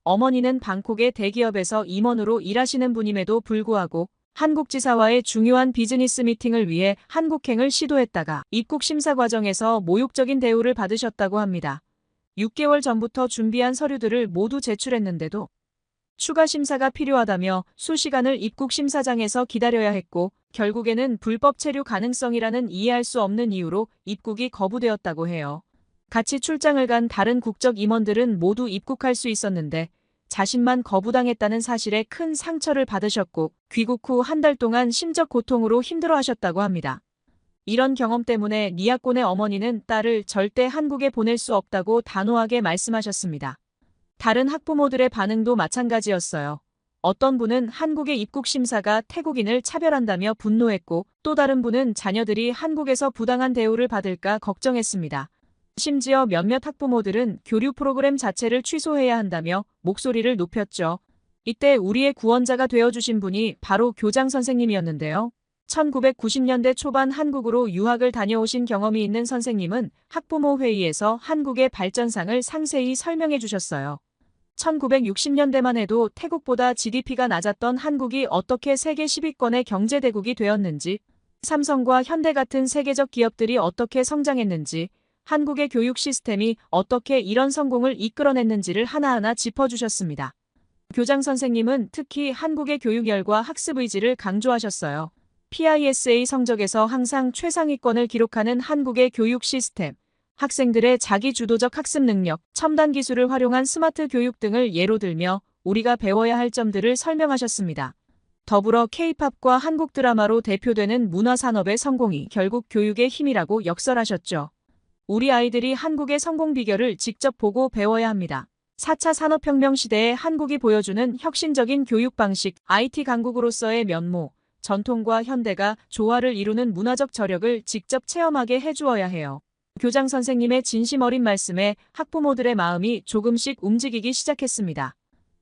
어머니는 방콕의 대기업에서 임원으로 일하시는 분임에도 불구하고 한국지사와의 중요한 비즈니스 미팅을 위해 한국행을 시도했다가 입국 심사 과정에서 모욕적인 대우를 받으셨다고 합니다. 6개월 전부터 준비한 서류들을 모두 제출했는데도 추가 심사가 필요하다며 수시간을 입국 심사장에서 기다려야 했고 결국에는 불법 체류 가능성이라는 이해할 수 없는 이유로 입국이 거부되었다고 해요. 같이 출장을 간 다른 국적 임원들은 모두 입국할 수 있었는데 자신만 거부당했다는 사실에 큰 상처를 받으셨고 귀국 후 한 달 동안 심적 고통으로 힘들어하셨다고 합니다. 이런 경험 때문에 니아콘의 어머니는 딸을 절대 한국에 보낼 수 없다고 단호하게 말씀하셨습니다. 다른 학부모들의 반응도 마찬가지였어요. 어떤 분은 한국의 입국 심사가 태국인을 차별한다며 분노했고 또 다른 분은 자녀들이 한국에서 부당한 대우를 받을까 걱정했습니다. 심지어 몇몇 학부모들은 교류 프로그램 자체를 취소해야 한다며 목소리를 높였죠. 이때 우리의 구원자가 되어주신 분이 바로 교장 선생님이었는데요. 1990년대 초반 한국으로 유학을 다녀오신 경험이 있는 선생님은 학부모 회의에서 한국의 발전상을 상세히 설명해 주셨어요. 1960년대만 해도 태국보다 GDP가 낮았던 한국이 어떻게 세계 10위권의 경제대국이 되었는지, 삼성과 현대 같은 세계적 기업들이 어떻게 성장했는지, 한국의 교육 시스템이 어떻게 이런 성공을 이끌어냈는지를 하나하나 짚어주셨습니다. 교장 선생님은 특히 한국의 교육열과 학습 의지를 강조하셨어요. PISA 성적에서 항상 최상위권을 기록하는 한국의 교육 시스템, 학생들의 자기주도적 학습 능력, 첨단 기술을 활용한 스마트 교육 등을 예로 들며 우리가 배워야 할 점들을 설명하셨습니다. 더불어 K-팝과 한국 드라마로 대표되는 문화산업의 성공이 결국 교육의 힘이라고 역설하셨죠. 우리 아이들이 한국의 성공 비결을 직접 보고 배워야 합니다. 4차 산업혁명 시대에 한국이 보여주는 혁신적인 교육 방식, IT 강국으로서의 면모, 전통과 현대가 조화를 이루는 문화적 저력을 직접 체험하게 해주어야 해요. 교장 선생님의 진심 어린 말씀에 학부모들의 마음이 조금씩 움직이기 시작했습니다.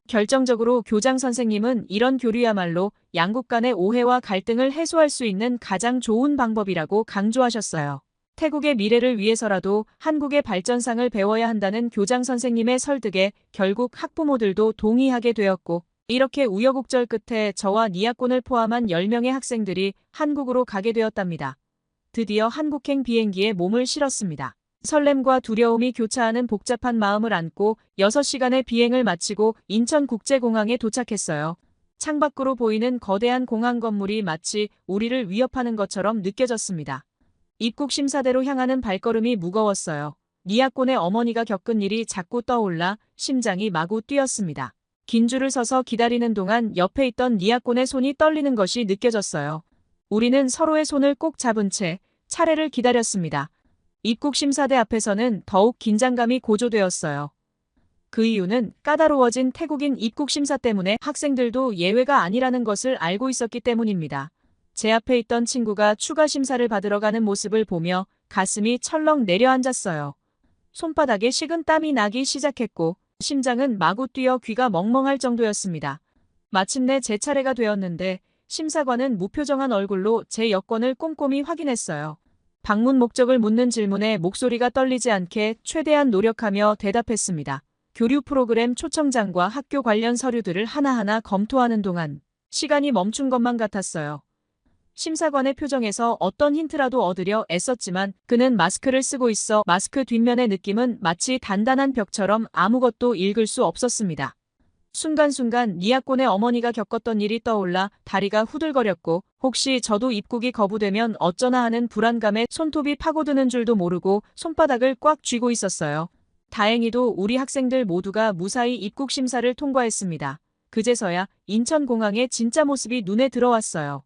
결정적으로 교장 선생님은 이런 교류야말로 양국 간의 오해와 갈등을 해소할 수 있는 가장 좋은 방법이라고 강조하셨어요. 태국의 미래를 위해서라도 한국의 발전상을 배워야 한다는 교장 선생님의 설득에 결국 학부모들도 동의하게 되었고 이렇게 우여곡절 끝에 저와 니아콘을 포함한 10명의 학생들이 한국으로 가게 되었답니다. 드디어 한국행 비행기에 몸을 실었습니다. 설렘과 두려움이 교차하는 복잡한 마음을 안고 6시간의 비행을 마치고 인천국제공항에 도착했어요. 창밖으로 보이는 거대한 공항 건물이 마치 우리를 위협하는 것처럼 느껴졌습니다. 입국 심사대로 향하는 발걸음이 무거웠어요. 니아콘의 어머니가 겪은 일이 자꾸 떠올라 심장이 마구 뛰었습니다. 긴 줄을 서서 기다리는 동안 옆에 있던 니아콘의 손이 떨리는 것이 느껴졌어요. 우리는 서로의 손을 꼭 잡은 채 차례를 기다렸습니다. 입국 심사대 앞에서는 더욱 긴장감이 고조되었어요. 그 이유는 까다로워진 태국인 입국 심사 때문에 학생들도 예외가 아니라는 것을 알고 있었기 때문입니다. 제 앞에 있던 친구가 추가 심사를 받으러 가는 모습을 보며 가슴이 철렁 내려앉았어요. 손바닥에 식은 땀이 나기 시작했고 심장은 마구 뛰어 귀가 멍멍할 정도였습니다. 마침내 제 차례가 되었는데 심사관은 무표정한 얼굴로 제 여권을 꼼꼼히 확인했어요. 방문 목적을 묻는 질문에 목소리가 떨리지 않게 최대한 노력하며 대답했습니다. 교류 프로그램 초청장과 학교 관련 서류들을 하나하나 검토하는 동안 시간이 멈춘 것만 같았어요. 심사관의 표정에서 어떤 힌트라도 얻으려 애썼지만 그는 마스크를 쓰고 있어 마스크 뒷면의 느낌은 마치 단단한 벽처럼 아무것도 읽을 수 없었습니다. 순간순간 니아콘의 어머니가 겪었던 일이 떠올라 다리가 후들거렸고 혹시 저도 입국이 거부되면 어쩌나 하는 불안감에 손톱이 파고드는 줄도 모르고 손바닥을 꽉 쥐고 있었어요. 다행히도 우리 학생들 모두가 무사히 입국 심사를 통과했습니다. 그제서야 인천공항의 진짜 모습이 눈에 들어왔어요.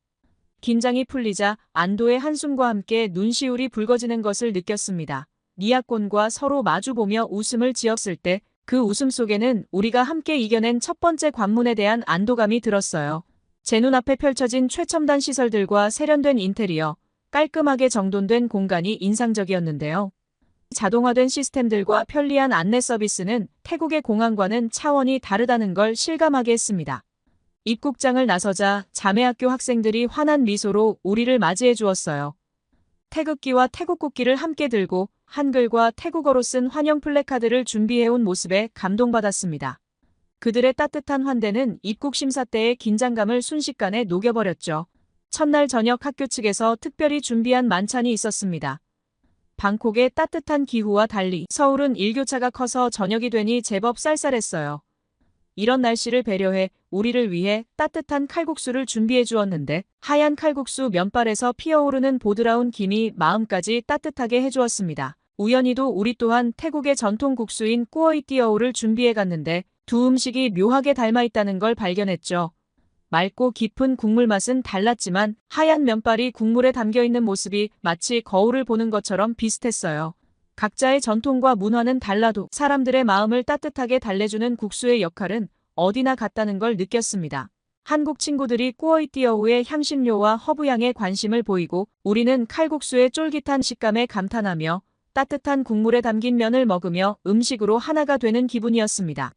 긴장이 풀리자 안도의 한숨과 함께 눈시울이 붉어지는 것을 느꼈습니다. 니아콘과 서로 마주보며 웃음을 지었을 때 그 웃음 속에는 우리가 함께 이겨낸 첫 번째 관문에 대한 안도감이 들었어요. 제 눈앞에 펼쳐진 최첨단 시설들과 세련된 인테리어, 깔끔하게 정돈된 공간이 인상적이었는데요. 자동화된 시스템들과 편리한 안내 서비스는 태국의 공항과는 차원이 다르다는 걸 실감하게 했습니다. 입국장을 나서자 자매학교 학생들이 환한 미소로 우리를 맞이해 주었어요. 태극기와 태국 국기를 함께 들고 한글과 태국어로 쓴 환영 플래카드를 준비해온 모습에 감동받았습니다. 그들의 따뜻한 환대는 입국 심사 때의 긴장감을 순식간에 녹여버렸죠. 첫날 저녁 학교 측에서 특별히 준비한 만찬이 있었습니다. 방콕의 따뜻한 기후와 달리 서울은 일교차가 커서 저녁이 되니 제법 쌀쌀했어요. 이런 날씨를 배려해 우리를 위해 따뜻한 칼국수를 준비해 주었는데 하얀 칼국수 면발에서 피어오르는 보드라운 김이 마음까지 따뜻하게 해주었습니다. 우연히도 우리 또한 태국의 전통 국수인 꾸어이띠어우를 준비해 갔는데 두 음식이 묘하게 닮아 있다는 걸 발견했죠. 맑고 깊은 국물 맛은 달랐지만 하얀 면발이 국물에 담겨 있는 모습이 마치 거울을 보는 것처럼 비슷했어요. 각자의 전통과 문화는 달라도 사람들의 마음을 따뜻하게 달래주는 국수의 역할은 어디나 같다는 걸 느꼈습니다. 한국 친구들이 꾸어이띠어우의 향신료와 허브향에 관심을 보이고 우리는 칼국수의 쫄깃한 식감에 감탄하며 따뜻한 국물에 담긴 면을 먹으며 음식으로 하나가 되는 기분이었습니다.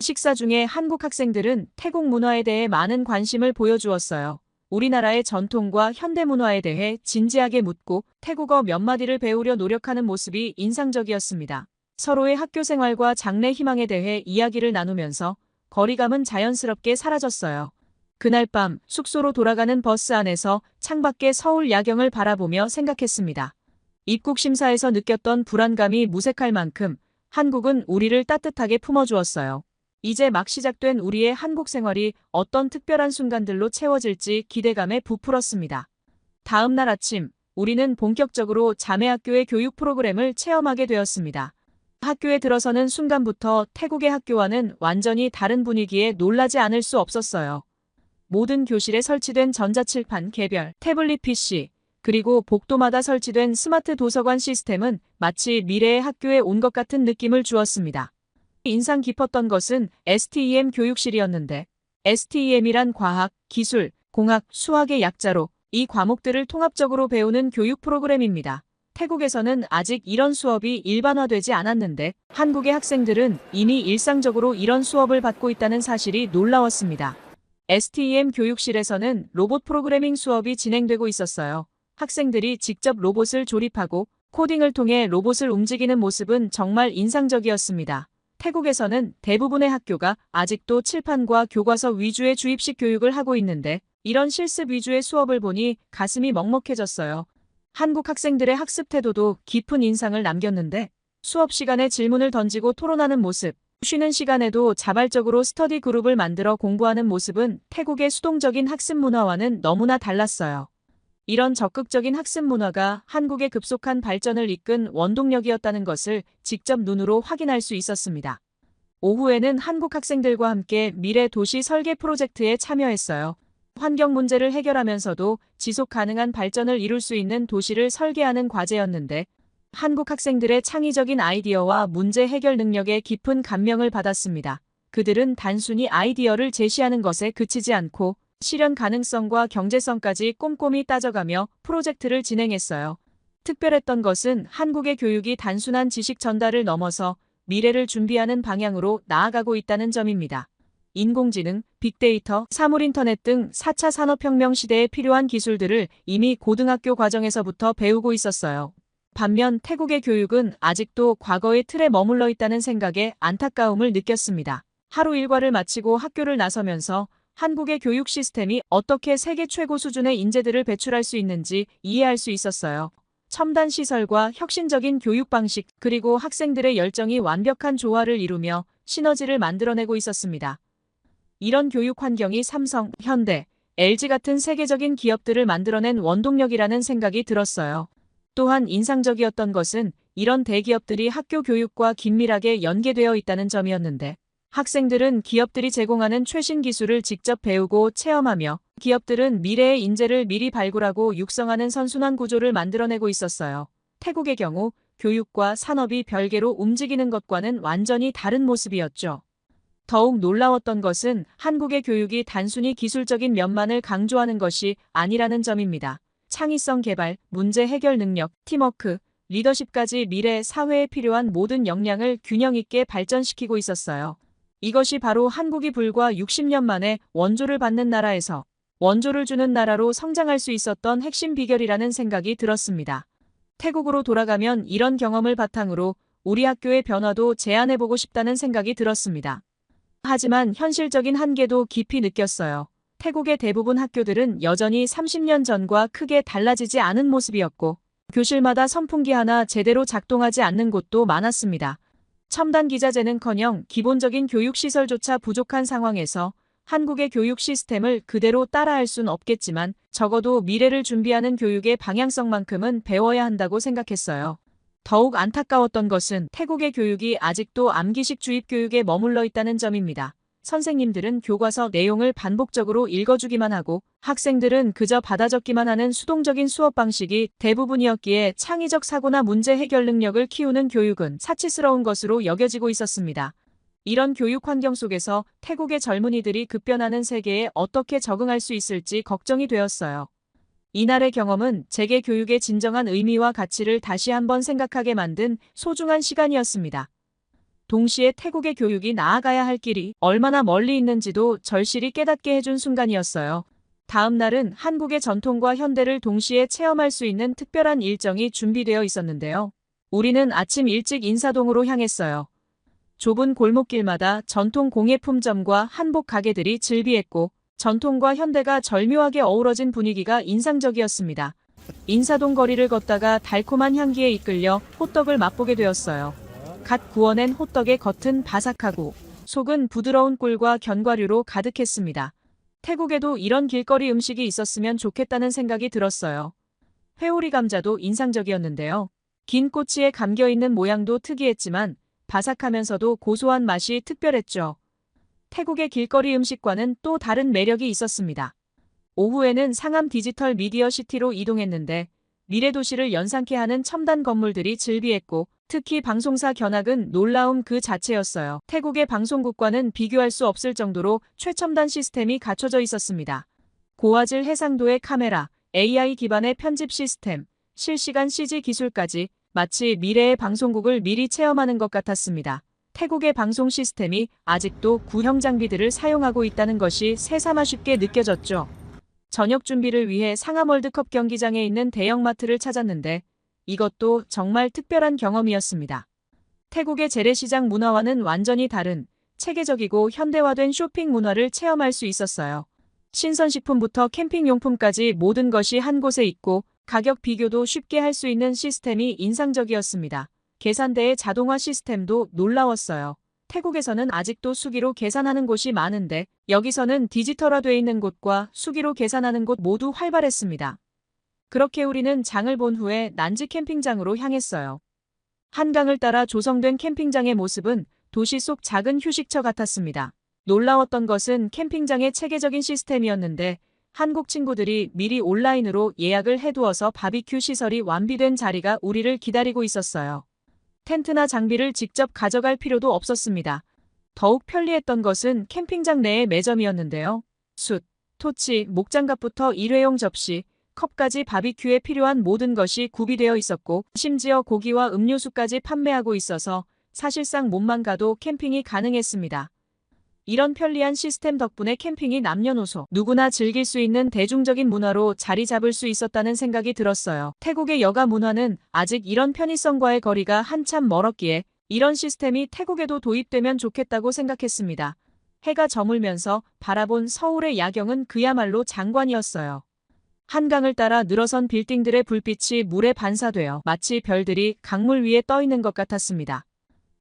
식사 중에 한국 학생들은 태국 문화에 대해 많은 관심을 보여주었어요. 우리나라의 전통과 현대 문화에 대해 진지하게 묻고 태국어 몇 마디를 배우려 노력하는 모습이 인상적이었습니다. 서로의 학교 생활과 장래 희망에 대해 이야기를 나누면서 거리감은 자연스럽게 사라졌어요. 그날 밤 숙소로 돌아가는 버스 안에서 창밖의 서울 야경을 바라보며 생각했습니다. 입국 심사에서 느꼈던 불안감이 무색할 만큼 한국은 우리를 따뜻하게 품어주었어요. 이제 막 시작된 우리의 한국 생활이 어떤 특별한 순간들로 채워질지 기대감에 부풀었습니다. 다음 날 아침, 우리는 본격적으로 자매학교의 교육 프로그램을 체험하게 되었습니다. 학교에 들어서는 순간부터 태국의 학교와는 완전히 다른 분위기에 놀라지 않을 수 없었어요. 모든 교실에 설치된 전자칠판 개별, 태블릿 PC, 그리고 복도마다 설치된 스마트 도서관 시스템은 마치 미래의 학교에 온 것 같은 느낌을 주었습니다. 인상 깊었던 것은 STEM 교육실이었는데 STEM이란 과학, 기술, 공학, 수학의 약자로 이 과목들을 통합적으로 배우는 교육 프로그램입니다. 태국에서는 아직 이런 수업이 일반화되지 않았는데 한국의 학생들은 이미 일상적으로 이런 수업을 받고 있다는 사실이 놀라웠습니다. STEM 교육실에서는 로봇 프로그래밍 수업이 진행되고 있었어요. 학생들이 직접 로봇을 조립하고 코딩을 통해 로봇을 움직이는 모습은 정말 인상적이었습니다. 태국에서는 대부분의 학교가 아직도 칠판과 교과서 위주의 주입식 교육을 하고 있는데 이런 실습 위주의 수업을 보니 가슴이 먹먹해졌어요. 한국 학생들의 학습 태도도 깊은 인상을 남겼는데 수업 시간에 질문을 던지고 토론하는 모습, 쉬는 시간에도 자발적으로 스터디 그룹을 만들어 공부하는 모습은 태국의 수동적인 학습 문화와는 너무나 달랐어요. 이런 적극적인 학습 문화가 한국의 급속한 발전을 이끈 원동력이었다는 것을 직접 눈으로 확인할 수 있었습니다. 오후에는 한국 학생들과 함께 미래 도시 설계 프로젝트에 참여했어요. 환경 문제를 해결하면서도 지속 가능한 발전을 이룰 수 있는 도시를 설계하는 과제였는데 한국 학생들의 창의적인 아이디어와 문제 해결 능력에 깊은 감명을 받았습니다. 그들은 단순히 아이디어를 제시하는 것에 그치지 않고 실현 가능성과 경제성까지 꼼꼼히 따져가며 프로젝트를 진행했어요. 특별했던 것은 한국의 교육이 단순한 지식 전달을 넘어서 미래를 준비하는 방향으로 나아가고 있다는 점입니다. 인공지능, 빅데이터, 사물인터넷 등 4차 산업혁명 시대에 필요한 기술들을 이미 고등학교 과정에서부터 배우고 있었어요. 반면 태국의 교육은 아직도 과거의 틀에 머물러 있다는 생각에 안타까움을 느꼈습니다. 하루 일과를 마치고 학교를 나서면서 한국의 교육 시스템이 어떻게 세계 최고 수준의 인재들을 배출할 수 있는지 이해할 수 있었어요. 첨단 시설과 혁신적인 교육 방식, 그리고 학생들의 열정이 완벽한 조화를 이루며 시너지를 만들어내고 있었습니다. 이런 교육 환경이 삼성, 현대, LG 같은 세계적인 기업들을 만들어낸 원동력이라는 생각이 들었어요. 또한 인상적이었던 것은 이런 대기업들이 학교 교육과 긴밀하게 연계되어 있다는 점이었는데, 학생들은 기업들이 제공하는 최신 기술을 직접 배우고 체험하며 기업들은 미래의 인재를 미리 발굴하고 육성하는 선순환 구조를 만들어내고 있었어요. 태국의 경우 교육과 산업이 별개로 움직이는 것과는 완전히 다른 모습이었죠. 더욱 놀라웠던 것은 한국의 교육이 단순히 기술적인 면만을 강조하는 것이 아니라는 점입니다. 창의성 개발, 문제 해결 능력, 팀워크, 리더십까지 미래 사회에 필요한 모든 역량을 균형 있게 발전시키고 있었어요. 이것이 바로 한국이 불과 60년 만에 원조를 받는 나라에서 원조를 주는 나라로 성장할 수 있었던 핵심 비결이라는 생각이 들었습니다. 태국으로 돌아가면 이런 경험을 바탕으로 우리 학교의 변화도 제안해보고 싶다는 생각이 들었습니다. 하지만 현실적인 한계도 깊이 느꼈어요. 태국의 대부분 학교들은 여전히 30년 전과 크게 달라지지 않은 모습이었고, 교실마다 선풍기 하나 제대로 작동하지 않는 곳도 많았습니다. 첨단 기자재는커녕 기본적인 교육시설조차 부족한 상황에서 한국의 교육 시스템을 그대로 따라할 순 없겠지만 적어도 미래를 준비하는 교육의 방향성만큼은 배워야 한다고 생각했어요. 더욱 안타까웠던 것은 태국의 교육이 아직도 암기식 주입 교육에 머물러 있다는 점입니다. 선생님들은 교과서 내용을 반복적으로 읽어주기만 하고 학생들은 그저 받아 적기만 하는 수동적인 수업 방식이 대부분이었기에 창의적 사고나 문제 해결 능력을 키우는 교육은 사치스러운 것으로 여겨지고 있었습니다. 이런 교육 환경 속에서 태국의 젊은이들이 급변하는 세계에 어떻게 적응할 수 있을지 걱정이 되었어요. 이날의 경험은 제게 교육의 진정한 의미와 가치를 다시 한번 생각하게 만든 소중한 시간이었습니다. 동시에 태국의 교육이 나아가야 할 길이 얼마나 멀리 있는지도 절실히 깨닫게 해준 순간이었어요. 다음 날은 한국의 전통과 현대를 동시에 체험할 수 있는 특별한 일정이 준비되어 있었는데요. 우리는 아침 일찍 인사동으로 향했어요. 좁은 골목길마다 전통 공예품점과 한복 가게들이 즐비했고 전통과 현대가 절묘하게 어우러진 분위기가 인상적이었습니다. 인사동 거리를 걷다가 달콤한 향기에 이끌려 호떡을 맛보게 되었어요. 갓 구워낸 호떡의 겉은 바삭하고 속은 부드러운 꿀과 견과류로 가득했습니다. 태국에도 이런 길거리 음식이 있었으면 좋겠다는 생각이 들었어요. 회오리 감자도 인상적이었는데요. 긴 꼬치에 감겨있는 모양도 특이했지만 바삭하면서도 고소한 맛이 특별했죠. 태국의 길거리 음식과는 또 다른 매력이 있었습니다. 오후에는 상암 디지털 미디어 시티로 이동했는데 미래 도시를 연상케 하는 첨단 건물들이 즐비했고 특히 방송사 견학은 놀라움 그 자체였어요. 태국의 방송국과는 비교할 수 없을 정도로 최첨단 시스템이 갖춰져 있었습니다. 고화질 해상도의 카메라, AI 기반의 편집 시스템, 실시간 CG 기술까지 마치 미래의 방송국을 미리 체험하는 것 같았습니다. 태국의 방송 시스템이 아직도 구형 장비들을 사용하고 있다는 것이 새삼 아쉽게 느껴졌죠. 저녁 준비를 위해 상암 월드컵 경기장에 있는 대형마트를 찾았는데 이것도 정말 특별한 경험이었습니다. 태국의 재래시장 문화와는 완전히 다른 체계적이고 현대화된 쇼핑 문화를 체험할 수 있었어요. 신선식품부터 캠핑용품까지 모든 것이 한 곳에 있고 가격 비교도 쉽게 할 수 있는 시스템이 인상적이었습니다. 계산대의 자동화 시스템도 놀라웠어요. 태국에서는 아직도 수기로 계산하는 곳이 많은데 여기서는 디지털화되어 있는 곳과 수기로 계산하는 곳 모두 활발했습니다. 그렇게 우리는 장을 본 후에 난지 캠핑장으로 향했어요. 한강을 따라 조성된 캠핑장의 모습은 도시 속 작은 휴식처 같았습니다. 놀라웠던 것은 캠핑장의 체계적인 시스템이었는데 한국 친구들이 미리 온라인으로 예약을 해두어서 바비큐 시설이 완비된 자리가 우리를 기다리고 있었어요. 텐트나 장비를 직접 가져갈 필요도 없었습니다. 더욱 편리했던 것은 캠핑장 내의 매점이었는데요. 숯, 토치, 목장갑부터 일회용 접시, 컵까지 바비큐에 필요한 모든 것이 구비되어 있었고 심지어 고기와 음료수까지 판매하고 있어서 사실상 몸만 가도 캠핑이 가능했습니다. 이런 편리한 시스템 덕분에 캠핑이 남녀노소 누구나 즐길 수 있는 대중적인 문화로 자리 잡을 수 있었다는 생각이 들었어요. 태국의 여가 문화는 아직 이런 편의성과의 거리가 한참 멀었기에 이런 시스템이 태국에도 도입되면 좋겠다고 생각했습니다. 해가 저물면서 바라본 서울의 야경은 그야말로 장관이었어요. 한강을 따라 늘어선 빌딩들의 불빛이 물에 반사되어 마치 별들이 강물 위에 떠 있는 것 같았습니다.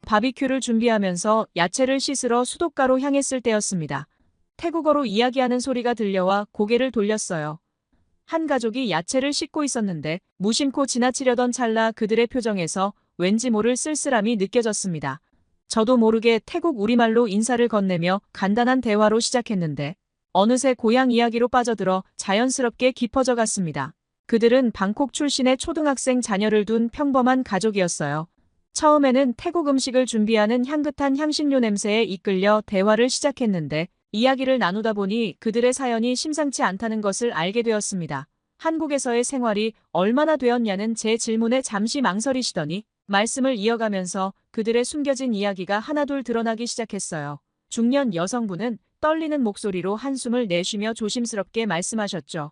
바비큐를 준비하면서 야채를 씻으러 수도가로 향했을 때였습니다. 태국어로 이야기하는 소리가 들려와 고개를 돌렸어요. 한 가족이 야채를 씻고 있었는데 무심코 지나치려던 찰나 그들의 표정에서 왠지 모를 쓸쓸함이 느껴졌습니다. 저도 모르게 태국 우리말로 인사를 건네며 간단한 대화로 시작했는데 어느새 고향 이야기로 빠져들어 자연스럽게 깊어져 갔습니다. 그들은 방콕 출신의 초등학생 자녀를 둔 평범한 가족이었어요. 처음에는 태국 음식을 준비하는 향긋한 향신료 냄새에 이끌려 대화를 시작했는데 이야기를 나누다 보니 그들의 사연이 심상치 않다는 것을 알게 되었습니다. 한국에서의 생활이 얼마나 되었냐는 제 질문에 잠시 망설이시더니 말씀을 이어가면서 그들의 숨겨진 이야기가 하나둘 드러나기 시작했어요. 중년 여성분은 떨리는 목소리로 한숨을 내쉬며 조심스럽게 말씀하셨죠.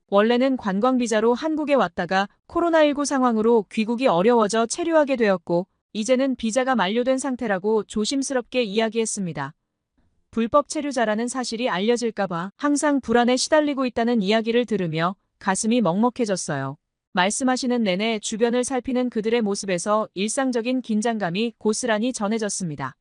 원래는 관광비자로 한국에 왔다가 코로나19 상황으로 귀국이 어려워져 체류하게 되었고 이제는 비자가 만료된 상태라고 조심스럽게 이야기했습니다. 불법 체류자라는 사실이 알려질까봐 항상 불안에 시달리고 있다는 이야기를 들으며 가슴이 먹먹해졌어요. 말씀하시는 내내 주변을 살피는 그들의 모습에서 일상적인 긴장감이 고스란히 전해졌습니다.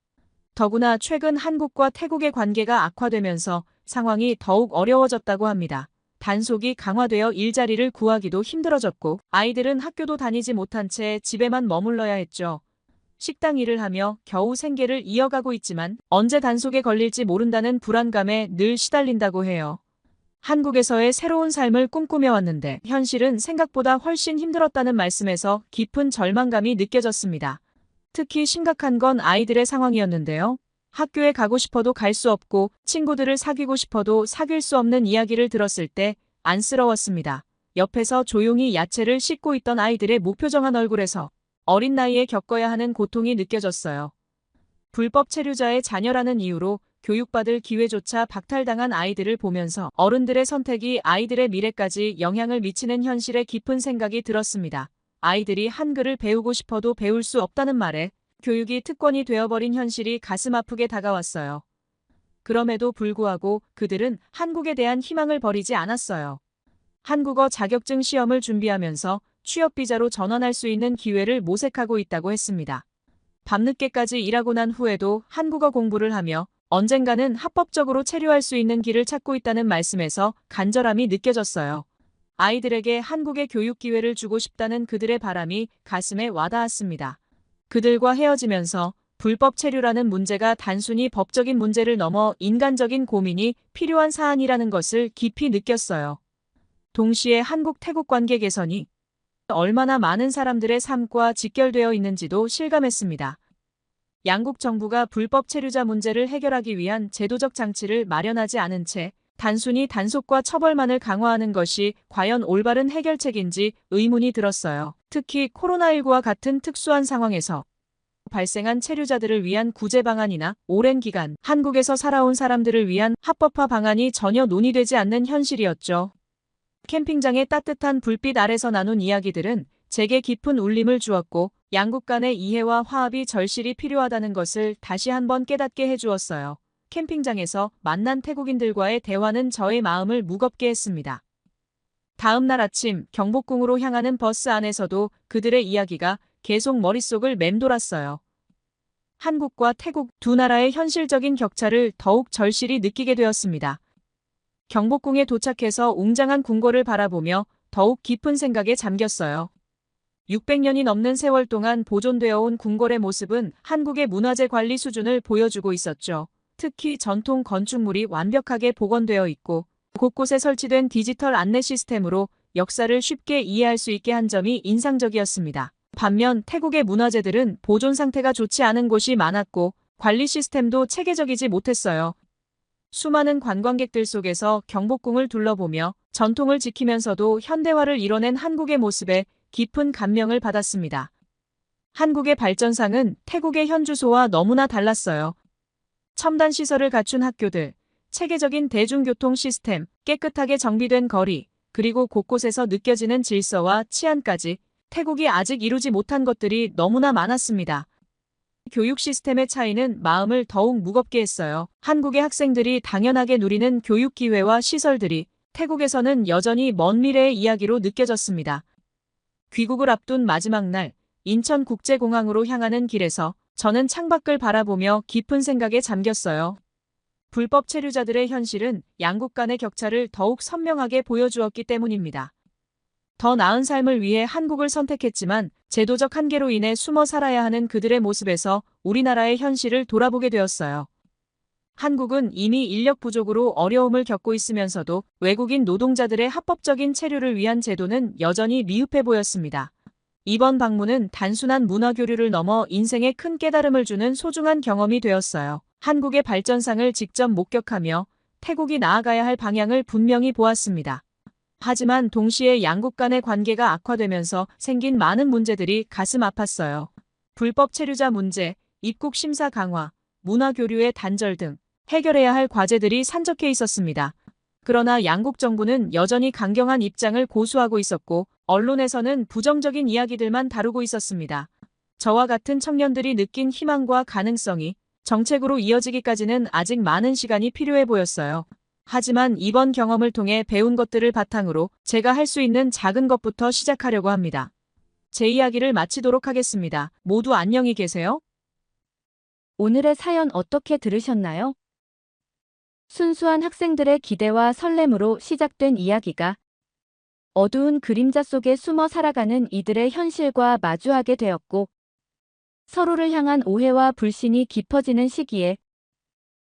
더구나 최근 한국과 태국의 관계가 악화되면서 상황이 더욱 어려워졌다고 합니다. 단속이 강화되어 일자리를 구하기도 힘들어졌고 아이들은 학교도 다니지 못한 채 집에만 머물러야 했죠. 식당 일을 하며 겨우 생계를 이어가고 있지만 언제 단속에 걸릴지 모른다는 불안감에 늘 시달린다고 해요. 한국에서의 새로운 삶을 꿈꾸며 왔는데 현실은 생각보다 훨씬 힘들었다는 말씀에서 깊은 절망감이 느껴졌습니다. 특히 심각한 건 아이들의 상황이었는데요. 학교에 가고 싶어도 갈 수 없고 친구들을 사귀고 싶어도 사귈 수 없는 이야기를 들었을 때 안쓰러웠습니다. 옆에서 조용히 야채를 씻고 있던 아이들의 무표정한 얼굴에서 어린 나이에 겪어야 하는 고통이 느껴졌어요. 불법 체류자의 자녀라는 이유로 교육받을 기회조차 박탈당한 아이들을 보면서 어른들의 선택이 아이들의 미래까지 영향을 미치는 현실에 깊은 생각이 들었습니다. 아이들이 한글을 배우고 싶어도 배울 수 없다는 말에 교육이 특권이 되어버린 현실이 가슴 아프게 다가왔어요. 그럼에도 불구하고 그들은 한국에 대한 희망을 버리지 않았어요. 한국어 자격증 시험을 준비하면서 취업비자로 전환할 수 있는 기회를 모색하고 있다고 했습니다. 밤늦게까지 일하고 난 후에도 한국어 공부를 하며 언젠가는 합법적으로 체류할 수 있는 길을 찾고 있다는 말씀에서 간절함이 느껴졌어요. 아이들에게 한국의 교육 기회를 주고 싶다는 그들의 바람이 가슴에 와닿았습니다. 그들과 헤어지면서 불법 체류라는 문제가 단순히 법적인 문제를 넘어 인간적인 고민이 필요한 사안이라는 것을 깊이 느꼈어요. 동시에 한국-태국 관계 개선이 얼마나 많은 사람들의 삶과 직결되어 있는지도 실감했습니다. 양국 정부가 불법 체류자 문제를 해결하기 위한 제도적 장치를 마련하지 않은 채 단순히 단속과 처벌만을 강화하는 것이 과연 올바른 해결책인지 의문이 들었어요. 특히 코로나19와 같은 특수한 상황에서 발생한 체류자들을 위한 구제 방안이나 오랜 기간 한국에서 살아온 사람들을 위한 합법화 방안이 전혀 논의되지 않는 현실이었죠. 캠핑장의 따뜻한 불빛 아래서 나눈 이야기들은 제게 깊은 울림을 주었고 양국 간의 이해와 화합이 절실히 필요하다는 것을 다시 한번 깨닫게 해주었어요. 캠핑장에서 만난 태국인들과의 대화는 저의 마음을 무겁게 했습니다. 다음 날 아침 경복궁으로 향하는 버스 안에서도 그들의 이야기가 계속 머릿속을 맴돌았어요. 한국과 태국 두 나라의 현실적인 격차를 더욱 절실히 느끼게 되었습니다. 경복궁에 도착해서 웅장한 궁궐을 바라보며 더욱 깊은 생각에 잠겼어요. 600년이 넘는 세월 동안 보존되어 온 궁궐의 모습은 한국의 문화재 관리 수준을 보여주고 있었죠. 특히 전통 건축물이 완벽하게 복원되어 있고 곳곳에 설치된 디지털 안내 시스템으로 역사를 쉽게 이해할 수 있게 한 점이 인상적이었습니다. 반면 태국의 문화재들은 보존 상태가 좋지 않은 곳이 많았고 관리 시스템도 체계적이지 못했어요. 수많은 관광객들 속에서 경복궁을 둘러보며 전통을 지키면서도 현대화를 이뤄낸 한국의 모습에 깊은 감명을 받았습니다. 한국의 발전상은 태국의 현주소와 너무나 달랐어요. 첨단 시설을 갖춘 학교들, 체계적인 대중교통 시스템, 깨끗하게 정비된 거리, 그리고 곳곳에서 느껴지는 질서와 치안까지 태국이 아직 이루지 못한 것들이 너무나 많았습니다. 교육 시스템의 차이는 마음을 더욱 무겁게 했어요. 한국의 학생들이 당연하게 누리는 교육 기회와 시설들이 태국에서는 여전히 먼 미래의 이야기로 느껴졌습니다. 귀국을 앞둔 마지막 날, 인천국제공항으로 향하는 길에서 저는 창밖을 바라보며 깊은 생각에 잠겼어요. 불법 체류자들의 현실은 양국 간의 격차를 더욱 선명하게 보여주었기 때문입니다. 더 나은 삶을 위해 한국을 선택했지만 제도적 한계로 인해 숨어 살아야 하는 그들의 모습에서 우리나라의 현실을 돌아보게 되었어요. 한국은 이미 인력 부족으로 어려움을 겪고 있으면서도 외국인 노동자들의 합법적인 체류를 위한 제도는 여전히 미흡해 보였습니다. 이번 방문은 단순한 문화 교류를 넘어 인생에 큰 깨달음을 주는 소중한 경험이 되었어요. 한국의 발전상을 직접 목격하며 태국이 나아가야 할 방향을 분명히 보았습니다. 하지만 동시에 양국 간의 관계가 악화되면서 생긴 많은 문제들이 가슴 아팠어요. 불법 체류자 문제, 입국 심사 강화, 문화 교류의 단절 등 해결해야 할 과제들이 산적해 있었습니다. 그러나 양국 정부는 여전히 강경한 입장을 고수하고 있었고 언론에서는 부정적인 이야기들만 다루고 있었습니다. 저와 같은 청년들이 느낀 희망과 가능성이 정책으로 이어지기까지는 아직 많은 시간이 필요해 보였어요. 하지만 이번 경험을 통해 배운 것들을 바탕으로 제가 할 수 있는 작은 것부터 시작하려고 합니다. 제 이야기를 마치도록 하겠습니다. 모두 안녕히 계세요. 오늘의 사연 어떻게 들으셨나요? 순수한 학생들의 기대와 설렘으로 시작된 이야기가 어두운 그림자 속에 숨어 살아가는 이들의 현실과 마주하게 되었고, 서로를 향한 오해와 불신이 깊어지는 시기에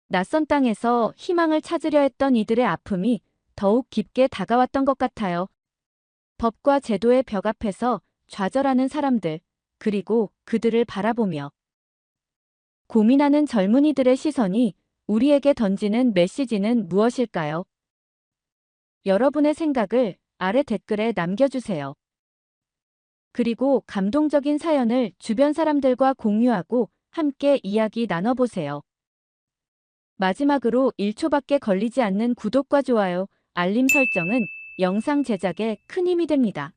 낯선 땅에서 희망을 찾으려 했던 이들의 아픔이 더욱 깊게 다가왔던 것 같아요. 법과 제도의 벽 앞에서 좌절하는 사람들, 그리고 그들을 바라보며 고민하는 젊은이들의 시선이 우리에게 던지는 메시지는 무엇일까요? 여러분의 생각을 아래 댓글에 남겨주세요. 그리고 감동적인 사연을 주변 사람들과 공유하고 함께 이야기 나눠보세요. 마지막으로 1초밖에 걸리지 않는 구독과 좋아요, 알림 설정은 영상 제작에 큰 힘이 됩니다.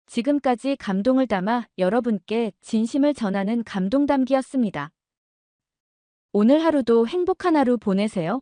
지금까지 감동을 담아 여러분께 진심을 전하는 감동담기였습니다. 오늘 하루도 행복한 하루 보내세요.